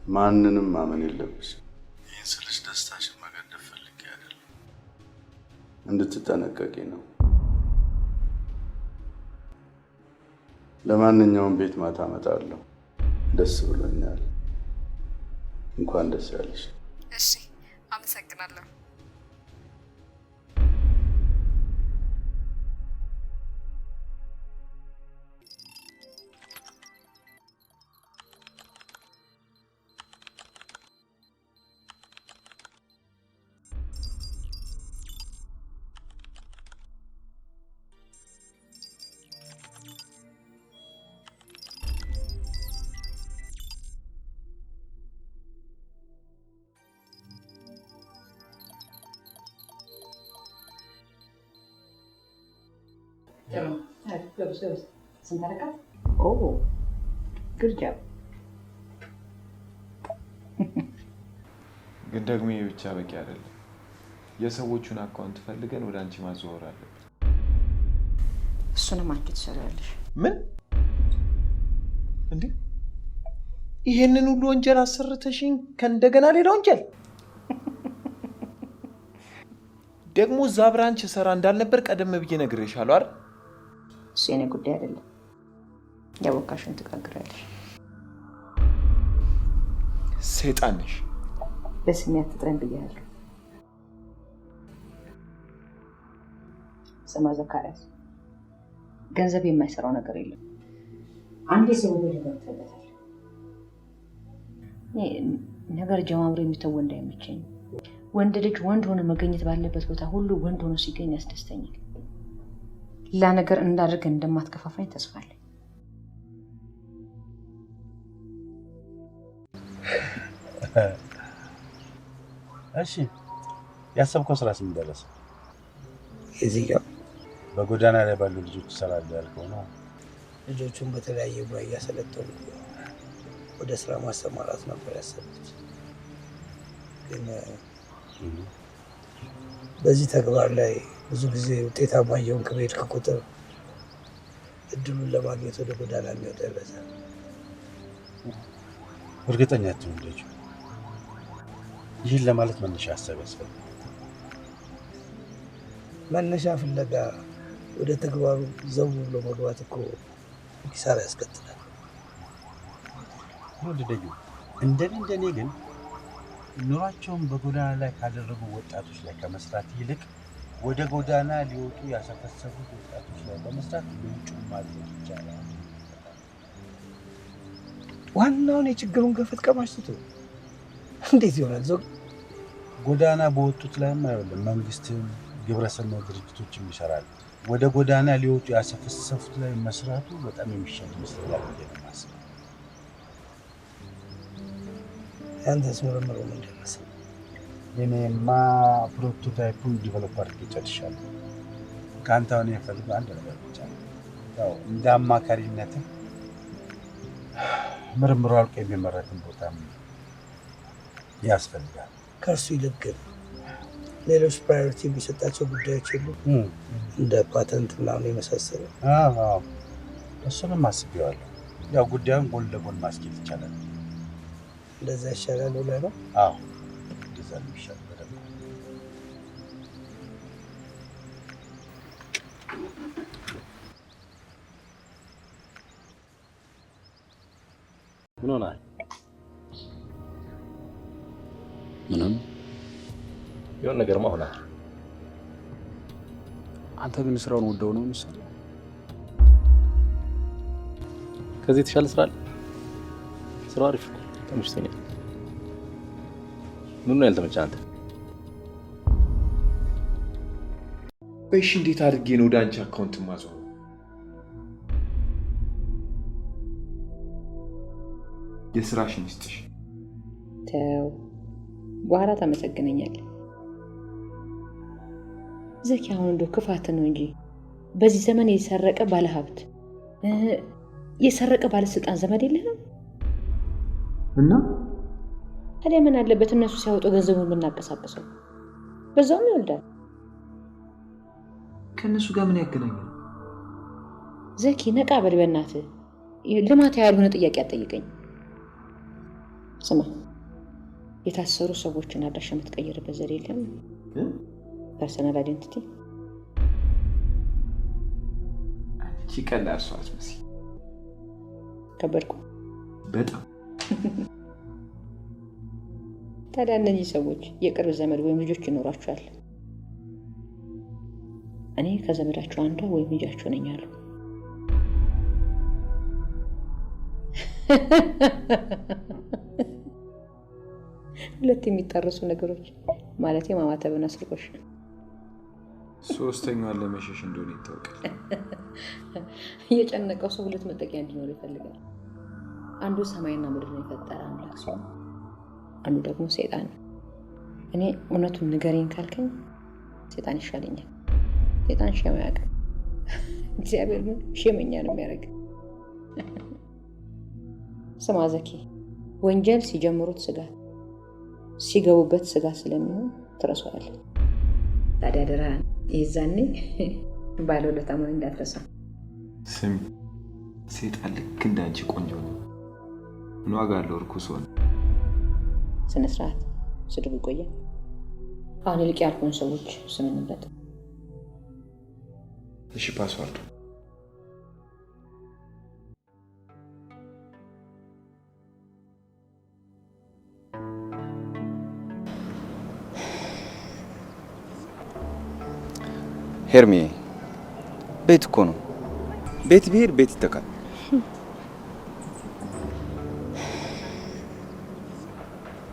ማንንም ማመን የለብሽም። ይህን ስልሽ ደስታሽን መገደብ ፈልጌ አይደለም፣ እንድትጠነቀቂ ነው። ለማንኛውም ቤት ማታ እመጣለሁ። ደስ ብሎኛል። እንኳን ደስ ያለሽ። እሺ፣ አመሰግናለሁ። ግን ደግሞ ይህ ብቻ በቂ አይደለም። የሰዎቹን አካውንት ፈልገን ወደ አንቺ ማዘዋወር አለብን። እሱንም አንቺ ትሰሪያለሽ። ምን እንዴ? ይሄንን ሁሉ ወንጀል አሰርተሽኝ ከእንደገና ሌላ ወንጀል ደግሞ እዛ ብራንች ሰራ እንዳልነበር ቀደም ብዬ ነግሬሻለሁ አይደል? እሱ የኔ ጉዳይ አይደለም። ያወቃሽን ትጋግራለሽ። ሰይጣን ነሽ። በስሜ አትጥረን ብያለሁ። ስማ ዘካሪያስ፣ ገንዘብ የማይሰራው ነገር የለም። አንዴ ሰው ወደ ገብተበታል። ነገር ጀማምሮ የሚተው ወንድ አይመቸኝም። ወንድ ልጅ ወንድ ሆኖ መገኘት ባለበት ቦታ ሁሉ ወንድ ሆኖ ሲገኝ ያስደስተኛል። ሌላ ነገር እንዳደርግ እንደማትከፋፋኝ ተስፋ አለኝ። እሺ፣ ያሰብከው ስራ ምን ደረሰ? የዚህኛው በጎዳና ላይ ባሉ ልጆች ይሰራሉ ያልከው ነው? ልጆቹን በተለያየ ሙያ እያሰለጠኑ ወደ ስራ ማሰማራት ነበር ያሰቡት። ግን በዚህ ተግባር ላይ ብዙ ጊዜ ውጤታማ እየሆንክ በሄድክ ቁጥር እድሉን ለማግኘት ወደ ጎዳና የሚወጣ ይበዛል። እርግጠኛ አትሁን ልጅ። ይህን ለማለት መነሻ ሀሳብ ያስፈልጋል። መነሻ ፍለጋ ወደ ተግባሩ ዘው ብሎ መግባት እኮ ኪሳራ ያስከትላል። ወደደዩ እንደኔ ግን ኑሯቸውን በጎዳና ላይ ካደረጉ ወጣቶች ላይ ከመስራት ይልቅ ወደ ጎዳና ሊወጡ ያሰፈሰፉት ወጣቶች ላይ በመስራት ምንጩን ማግኘት ይቻላል። ዋናውን የችግሩን ገፈት ቀማሽ ትቶ እንዴት ይሆናል? ዘው ጎዳና በወጡት ላይም አይደለም መንግስትም ግብረሰናይ ድርጅቶችም ይሰራሉ። ወደ ጎዳና ሊወጡ ያሰፈሰፉት ላይ መስራቱ በጣም የሚሻል ይመስላል ብዬ ነው የማስበው። ያንተስ ምርምሩ ምንድን ነው? የኔማ ፕሮቶታይፑን ዲቨሎፕ አድርጌ ጨርሻለሁ። ከአንተ አሁን የምፈልገው አንድ ነገር ብቻ ነው። ያው እንደ አማካሪነትህ ምርምሩ አልቆ የሚመረትን ቦታ ያስፈልጋል። ከእርሱ ይልቅ ግን ሌሎች ፕራዮሪቲ የሚሰጣቸው ጉዳዮች የሉ? እንደ ፓተንት ምናምን የመሳሰሉ? እሱንም አስቤዋለሁ። ያው ጉዳዩን ጎን ለጎን ማስኬድ ይቻላል። እንደዛ ይሻላል ብለህ ነው? አዎ እንደዛ ነው የሚሻለው። በደንብ ምን ሆናል? ምንም የሆነ ነገርማ ሆናል። አንተ ግን ስራውን ወደው ነው መሰለኝ። ከዚህ የተሻለ ስራ አለ? ስራው አሪፍ ነው፣ ተመችቶኛል። ምን ነው ያልተመቸህ አንተ? እሺ እንዴት አድርጌ ነው ወደ አንቺ አካውንት ማዞረው? የስራሽን ይስጥሽ። ተው፣ በኋላ ታመሰግነኛለህ። ዘኪ አሁን እንደው ክፋት ነው እንጂ በዚህ ዘመን የሰረቀ ባለሀብት የሰረቀ ባለስልጣን ዘመድ የለንም እና ታዲያ ምን አለበት እነሱ ሲያወጡ ገንዘቡን የምናቀሳቅሰው? በዛውም ይወልዳል። ከእነሱ ጋር ምን ያገናኛል? ዘኪ ነቃ በል በእናትህ። ልማት ያልሆነ ጥያቄ አትጠይቀኝ። ስማ፣ የታሰሩ ሰዎችን አድራሻ የምትቀይርበት ዘዴ የለም? ፐርሰናል አይደንቲቲ አንቺ ቀላል ሰው አትመስይ። ከበድኩ በጣም። ታዲያ እነዚህ ሰዎች የቅርብ ዘመድ ወይም ልጆች ይኖራቸዋል? እኔ ከዘመዳቸው አንዷ ወይም ልጃቸው ነኝ አሉ። ሁለት የሚጣረሱ ነገሮች ማለት ማማተብና ስርቆሽ። ሶስተኛው ለመሸሽ እንደሆነ ይታወቃል። የጨነቀው ሰው ሁለት መጠቂያ እንዲኖር ይፈልጋል። አንዱ ሰማይና ምድርን የፈጠረ አምላክ ሲሆን አንዱ ደግሞ ሰይጣን ነው። እኔ እውነቱን ንገረኝ ካልከኝ ሰይጣን ይሻለኛል። ሰይጣን ሸማ ያውቃል፣ እግዚአብሔር ግን ሸመኛ ነው የሚያደርግ። ስማ ዘኪ፣ ወንጀል ሲጀምሩት ስጋት ሲገቡበት ስጋት ስለሚሆን ትረሳዋለህ። ታዲያ ደራን ይዛኔ ባለውለታ መሆን እንዳትረሳ። ስሚ፣ ሰይጣን ልክ እንዳንቺ ቆንጆ ነው። ምን ዋጋ አለው እርኩስ ሆነ? ስነ ስርዓት ስድብ ይቆያል። አሁን ልቅ ያልኩን ሰዎች ስም እንበጥ። እሺ፣ ፓስዋርዱ ሄርሜ፣ ቤት እኮ ነው። ቤት ብሄድ ቤት ይተካል።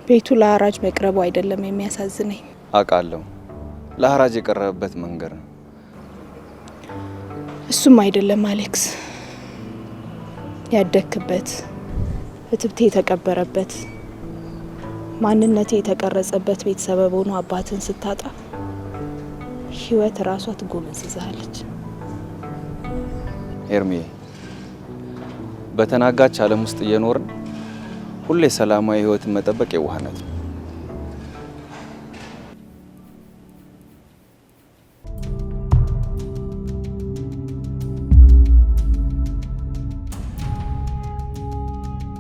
ቤቱ ለሐራጅ መቅረቡ አይደለም የሚያሳዝነኝ። አውቃለሁ፣ ለሐራጅ የቀረበበት መንገድ ነው። እሱም አይደለም አሌክስ፣ ያደክበት፣ እትብቴ የተቀበረበት፣ ማንነቴ የተቀረጸበት ቤት ሰበብ ሆኖ አባትን ስታጣ ህይወት ራሷ ትጎመዝዛለች። ሄርሜ፣ በተናጋች ዓለም ውስጥ እየኖርን ሁሌ ሰላማዊ ህይወትን መጠበቅ የዋህነት ነው።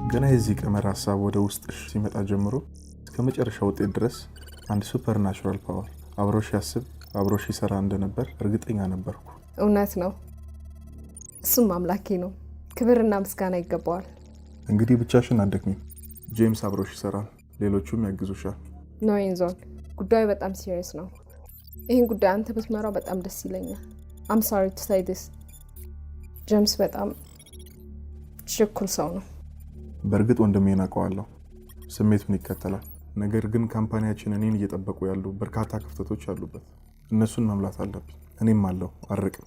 ገና የዚህ ቀመር ሀሳብ ወደ ውስጥሽ ሲመጣ ጀምሮ እስከ መጨረሻ ውጤት ድረስ አንድ ሱፐር ናቹራል ፓወር አብሮሽ ያስብ አብሮሽ ይሰራ እንደነበር እርግጠኛ ነበርኩ። እውነት ነው። እሱም አምላኬ ነው። ክብርና ምስጋና ይገባዋል። እንግዲህ ብቻሽን አትደክሚም። ጄምስ አብሮሽ ይሰራል፣ ሌሎቹም ያግዙሻል። ኖ ኢንዞን፣ ጉዳዩ በጣም ሲሪየስ ነው። ይህን ጉዳይ አንተ ብትመራው በጣም ደስ ይለኛል። አም ሶሪ ቱ ሴይ ዲስ። ጄምስ በጣም ችኩል ሰው ነው። በእርግጥ ወንድሜን አውቀዋለሁ፣ ስሜቱን ይከተላል። ነገር ግን ካምፓኒያችን እኔን እየጠበቁ ያሉ በርካታ ክፍተቶች አሉበት። እነሱን መምላት አለብኝ። እኔም አለው አርቅም።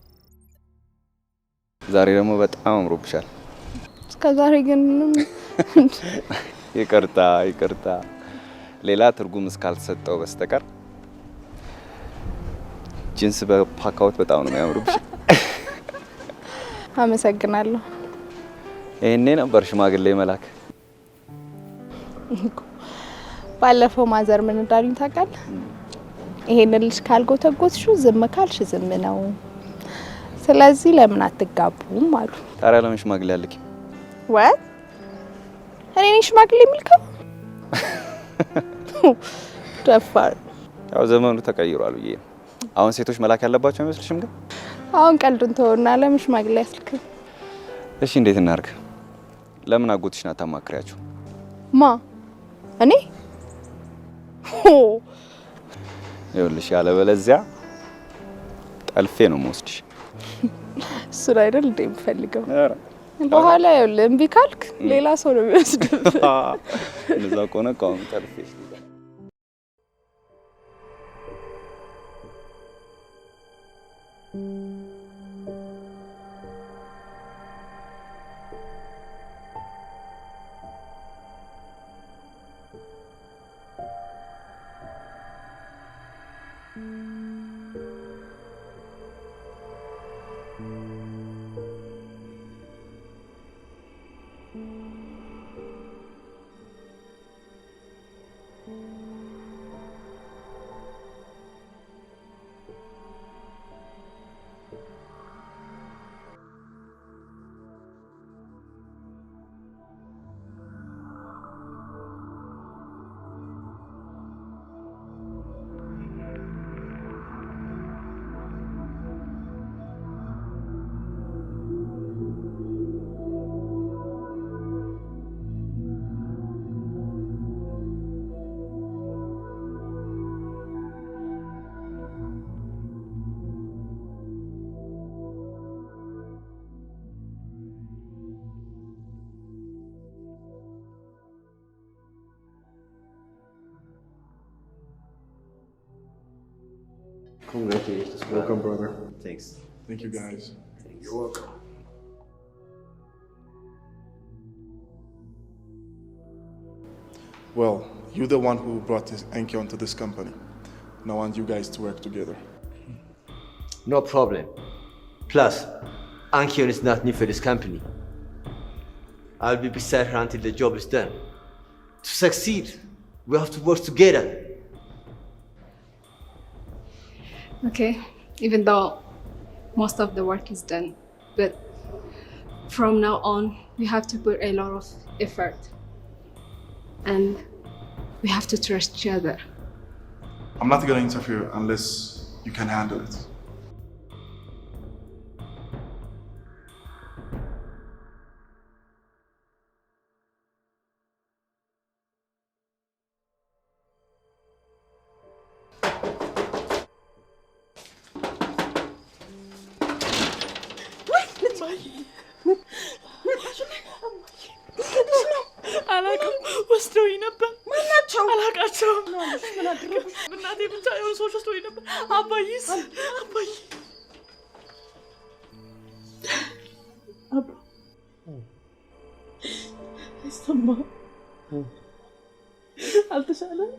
ዛሬ ደግሞ በጣም አምሮብሻል። እስከዛሬ ግን ይቅርታ ሌላ ትርጉም እስካልተሰጠው በስተቀር ጂንስ በፓካውት በጣም ነው የሚያምሩብሽ። አመሰግናለሁ። ይሄኔ ነበር ሽማግሌ መላክ። ባለፈው ማዘር ምን እንዳሉኝ ታውቃለህ? ይሄን ልጅ ካልጎተጎትሽው ዝም ካልሽ ዝም ነው። ስለዚህ ለምን አትጋቡም አሉ። ታዲያ ለምን ሽማግሌ አልክ? ወይ እኔ ነኝ ሽማግሌ የሚልከው? ደፋር። ያው ዘመኑ ተቀይሯል ብዬ ነው። አሁን ሴቶች መላክ ያለባቸው አይመስልሽም? ግን አሁን ቀልዱን ተውና ለምን ሽማግሌ ያስልከኝ? እሺ እንዴት እናርግ? ለምን አጎትሽን አታማክሪያቸው? ማ እኔ? ይኸውልሽ ያለበለዚያ ጠልፌ ነው የምወስድሽ። እሱን አይደል እንደ የምፈልገው። በኋላ ይኸውልህ እምቢ ካልክ ሌላ ሰው ነው የሚወስድብህ። እንደዛ ከሆነ ጠልፌሽ Congratulations. Welcome, brother. Thanks. Thank you, guys. You're welcome. Well, you're the one who brought this Ankion to this company. And I want you guys to work together. No problem. Plus, Ankion is not new for this company. I'll be beside her until the job is done. To succeed, we have to work together. Okay, even though most of the work is done, but from now on, we have to put a lot of effort. And we have to trust each other. I'm not going to interfere unless you can handle it. አላውቅም። ወስደውኝ ነበር። ማናቸው? አላውቃቸውም። እናቴ ብቻ የሆኑ ሰዎች ወስደውኝ ነበር። አባዬስ? አባዬ አይሰማም። አልተሻለም።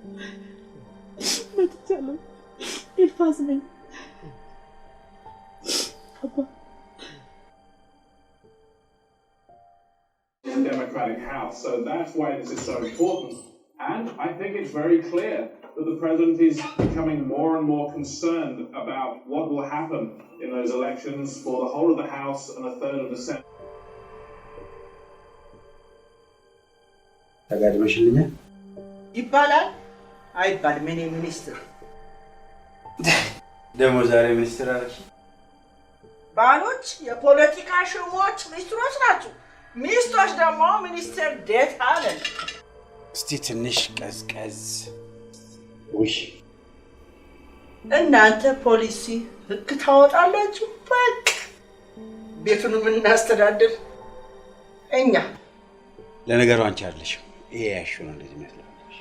መጥቻለሁ። ኢልፋዝ ነኝ። አባ Democratic House, so that's why this is so important. And I think it's very clear that the president is becoming more and more concerned about what will happen in those elections for the whole of the House and a third of the Senate. ተጋድመሽልኛል ይባላል አይባልም። እኔ ሚኒስትር ደግሞ ዛሬ ሚኒስትር አለሽ። ባሎች የፖለቲካ ሹሞች ሚኒስትሮች ናቸው። ሚኒስትሮች ደግሞ ሚኒስትር ዴታ ነን። እስቲ ትንሽ ቀዝቀዝ። ውይ እናንተ ፖሊሲ ህግ ታወጣላችሁ፣ በቃ ቤቱን የምናስተዳድር እኛ። ለነገሩ አንቺ አይደለሽም ይሄ ያሽው ነው እንደዚህ የሚያስለቅሽ።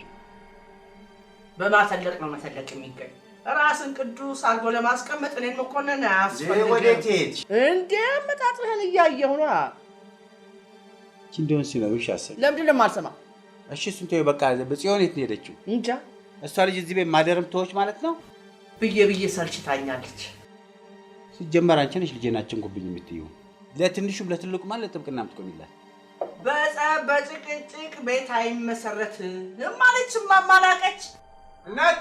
በማተለቅ ነው መተለቅ የሚገኝ። ራስን ቅዱስ አድርጎ ለማስቀመጥ እኔን መኮንን አያስፈልግም። ወዴት ሄድሽ? እንዴ አመጣጥህን እያየሁ ነው። እንደውን ሲነግሩሽ አሰብ ለምንድን ነው የማልሰማው? እሺ እሱን ተይው በቃ። በጽዮን የት ነው የሄደችው? እንጃ። እሷ ልጅ እዚህ ቤት ማደርም ተወች ማለት ነው? ብዬ ሰልችታኛለች። ሲጀመር አንቺ ነሽ ልጄናችን ጉብኝ የምትይው። ለትንሹም ለትልቁ ማለት ለጥብቅና የምትቆሚላት። በጸብ በጭቅጭቅ ቤት አይመሰረትም ማለች ማማላቀች። እናት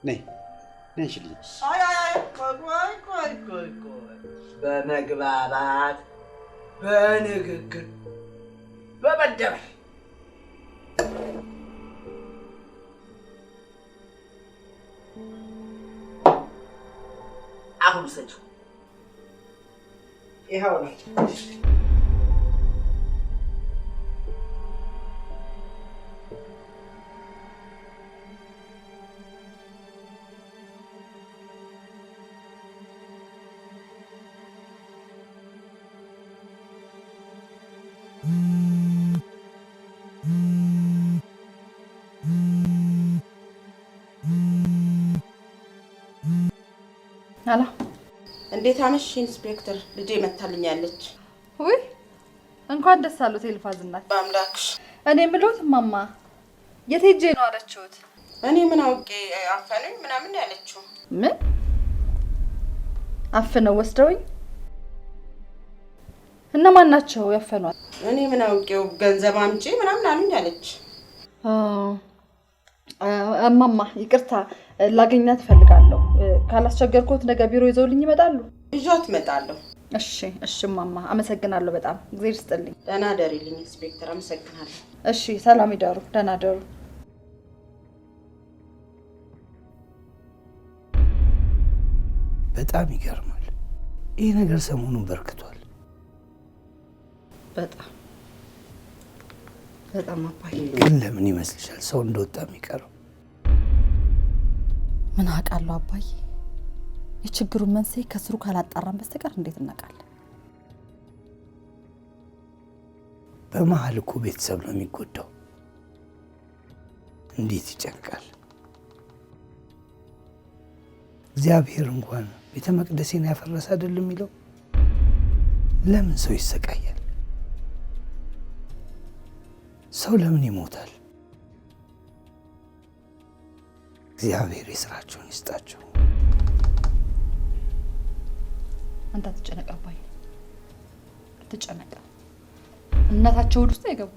ነይ ነሽ ልጅ። ቆይ በመግባባት በንግግር በመደበር አሁን ሰጭ ይኸው ነው። አላ እንዴት አመሽ ኢንስፔክተር? ልጄ መታልኛለች። ወይ እንኳን ደስ አሉት ኤልፋዝ እናት። በአምላክሽ እኔ የምለውት ማማ የት ሄጄ ነው አለችሁት? እኔ ምን አውቄ አፈነኝ ምናምን ያለችው። ምን አፍነው ወስደውኝ? እነማን ናቸው ያፈኗት? እኔ ምን አውቄው ገንዘብ አምጪ ምናምን አሉኝ አለች። እማማ ይቅርታ ላገኛት እፈልጋለሁ። ካላስቸገርኩት ነገ ቢሮ ይዘውልኝ ይመጣሉ? ይዟት እመጣለሁ። እሺ እሺ እማማ አመሰግናለሁ በጣም እግዚአብሔር ይስጥልኝ። ደህና ደሪልኝ ኢንስፔክተር። አመሰግናለሁ። እሺ ሰላም ይደሩ። ደህና ደሩ። በጣም ይገርማል። ይህ ነገር ሰሞኑን በርክቷል። በጣም በጣም አባዬ። ግን ለምን ይመስልሻል ሰው እንደወጣ የሚቀረው? ምን አውቃለሁ አባዬ። የችግሩን መንስኤ ከስሩ ካላጣራን በስተቀር እንዴት እናውቃለን? በመሀል እኮ ቤተሰብ ነው የሚጎዳው። እንዴት ይጨንቃል። እግዚአብሔር እንኳን ቤተ መቅደሴን ያፈረሰ አይደለም የሚለው። ለምን ሰው ይሰቃያል? ሰው ለምን ይሞታል? እግዚአብሔር የስራቸውን ይስጣቸው። አንተ አትጨነቅ አባዬ፣ አትጨነቅ። እናታቸው ውስጥ አይገቡ።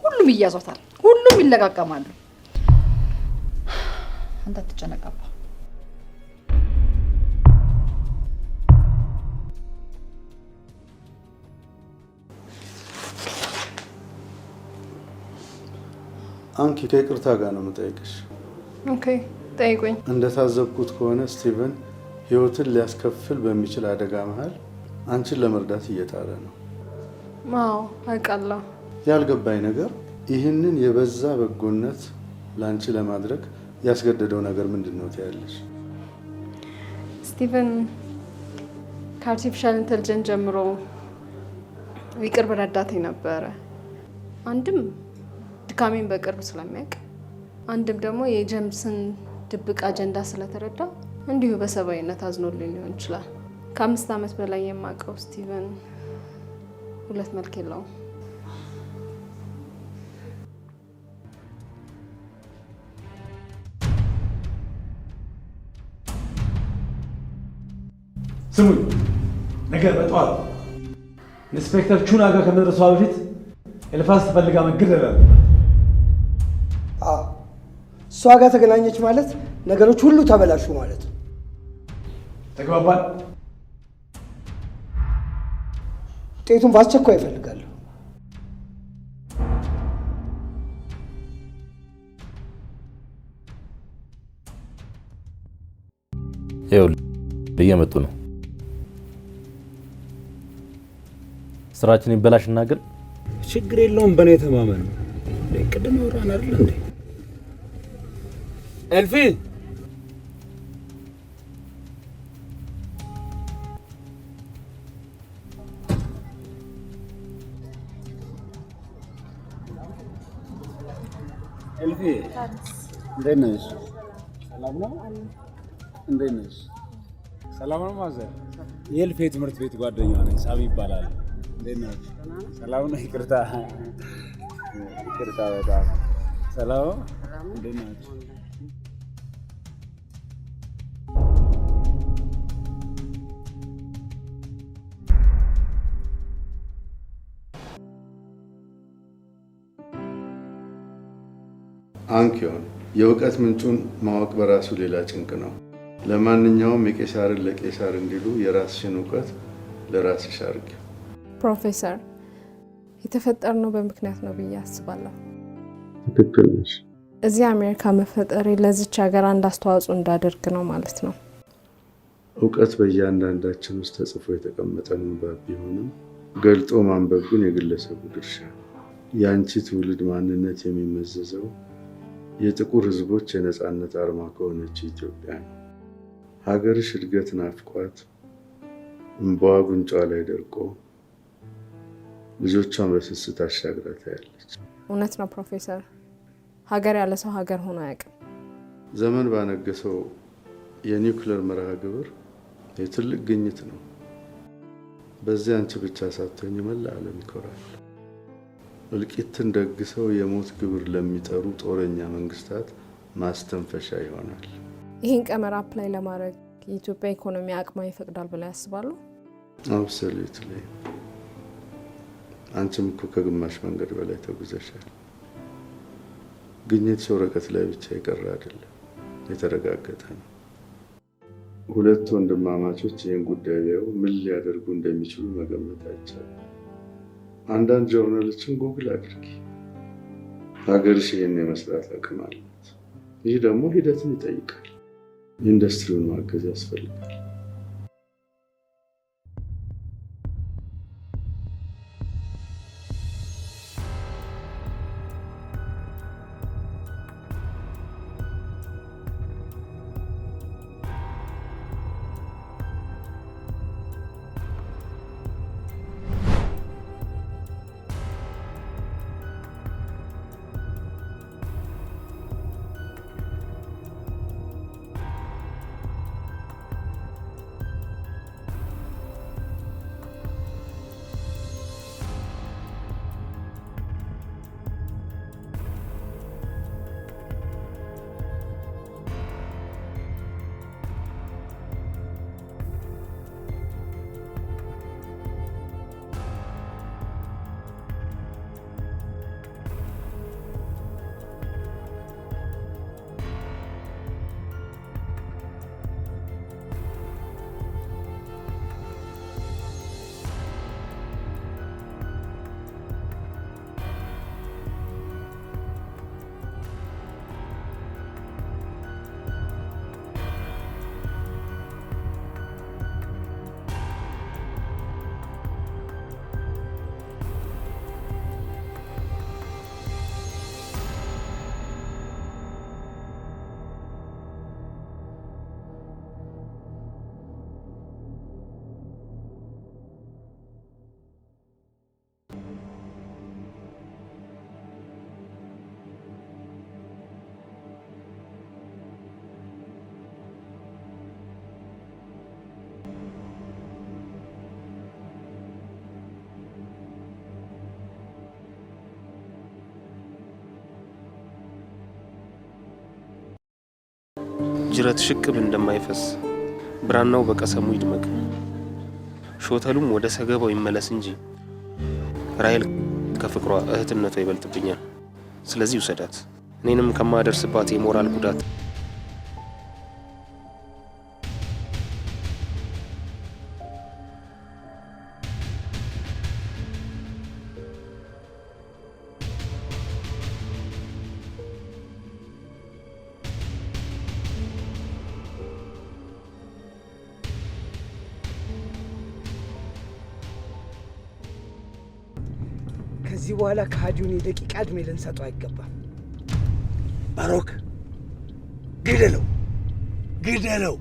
ሁሉም ይያዟታል፣ ሁሉም ይለቃቀማሉ። አንተ አትጨነቅ አባ። አንኪ ከይቅርታ ጋር ነው የምጠይቅሽ። ኦኬ ጠይቁኝ። እንደታዘብኩት ከሆነ ስቲቨን ህይወትን ሊያስከፍል በሚችል አደጋ መሃል አንቺን ለመርዳት እየጣረ ነው። አዎ አውቃለሁ። ያልገባኝ ነገር ይህንን የበዛ በጎነት ለአንቺ ለማድረግ ያስገደደው ነገር ምንድን ነው ትያለሽ? ስቲቨን ከአርቲፊሻል ኢንተልጀንስ ጀምሮ የቅርብ ረዳቴ ነበረ። አንድም ድካሜን በቅርብ ስለሚያውቅ፣ አንድም ደግሞ የጀምስን ድብቅ አጀንዳ ስለተረዳ እንዲሁ በሰብአዊነት አዝኖልኝ ሊሆን ይችላል። ከ5 ዓመት በላይ የማውቀው ስቲቨን ሁለት መልክ የለውም። ስሙኝ፣ ነገ በጠዋት ኢንስፔክተር ቹና ጋር ከመድረሷ በፊት ኤልፋዝ ትፈልጋ መገደላል። እሷ ጋር ተገናኘች ማለት ነገሮች ሁሉ ተበላሹ ማለት ነው። ተግባባን? ውጤቱን በአስቸኳይ እፈልጋለሁ። ይኸውልህ እየመጡ ነው። ስራችን ይበላሽና ግን ችግር የለውም። በእኔ ተማመን። ቅድም አውራን አይደል እንዴ? ኤልፊ ኤልፊ እንዴት ነሽ? ሰላም ነው? እንዴት ነሽ? ሰላም ነው ማዘር? የኤልፊ ትምህርት ቤት ጓደኛ ነኝ። ሳቢ ይባላል። እንዴት ነሽ? ሰላም ነው? ይቅርታ በጣም ሰላም። እንዴት ናችሁ? አንኪዮን የእውቀት ምንጩን ማወቅ በራሱ ሌላ ጭንቅ ነው። ለማንኛውም የቄሳርን ለቄሳር እንዲሉ የራስሽን እውቀት ለራስሽ አድርጊው። ፕሮፌሰር የተፈጠርነው በምክንያት ነው ብዬ አስባለሁ። ትክክል ነሽ። እዚህ አሜሪካ መፈጠሬ ለዚች ሀገር አንድ አስተዋጽኦ እንዳደርግ ነው ማለት ነው። እውቀት በእያንዳንዳችን ውስጥ ተጽፎ የተቀመጠ ንባብ ቢሆንም ገልጦ ማንበብ ግን የግለሰቡ ድርሻ። የአንቺ ትውልድ ማንነት የሚመዘዘው የጥቁር ሕዝቦች የነፃነት አርማ ከሆነች ኢትዮጵያ ነው። ሀገርሽ እድገት ናፍቋት እንባዋ ጉንጯ ላይ ደርቆ ልጆቿን በስስት አሻግራ ታያለች። እውነት ነው ፕሮፌሰር። ሀገር ያለ ሰው ሀገር ሆኖ አያውቅም። ዘመን ባነገሰው የኒውክሌር መርሃ ግብር የትልቅ ግኝት ነው። በዚህ አንቺ ብቻ ሳትሆኝ መላ ዓለም ይኮራል። እልቂትን ደግሰው የሞት ግብር ለሚጠሩ ጦረኛ መንግስታት ማስተንፈሻ ይሆናል። ይህን ቀመር አፕላይ ለማድረግ የኢትዮጵያ ኢኮኖሚ አቅማ ይፈቅዳል ብለው ያስባሉ? አብሶሉትሊ። አንቺም እኮ ከግማሽ መንገድ በላይ ተጉዘሻል። ግኝት ወረቀት ላይ ብቻ የቀረ አይደለም፣ የተረጋገጠ ነው። ሁለት ወንድማማቾች ይህን ጉዳይ ቢያዩ ምን ሊያደርጉ እንደሚችሉ መገመት አይቻልም። አንዳንድ ጆርናሎችን ጉግል አድርጊ። ሀገርሽ ይህን የመስራት አቅም አላት። ይህ ደግሞ ሂደትን ይጠይቃል። ኢንዱስትሪውን ማገዝ ያስፈልጋል። ጅረት ሽቅብ እንደማይፈስ ብራናው በቀሰሙ ይድመቅ፣ ሾተሉም ወደ ሰገባው ይመለስ እንጂ ራሔል ከፍቅሯ እህትነቷ ይበልጥብኛል። ስለዚህ ውሰዳት፣ እኔንም ከማደርስባት የሞራል ጉዳት ከዚህ በኋላ ከሃዲውን የደቂቃ እድሜ ልንሰጠው አይገባም። ባሮክ ግደለው፣ ግደለው።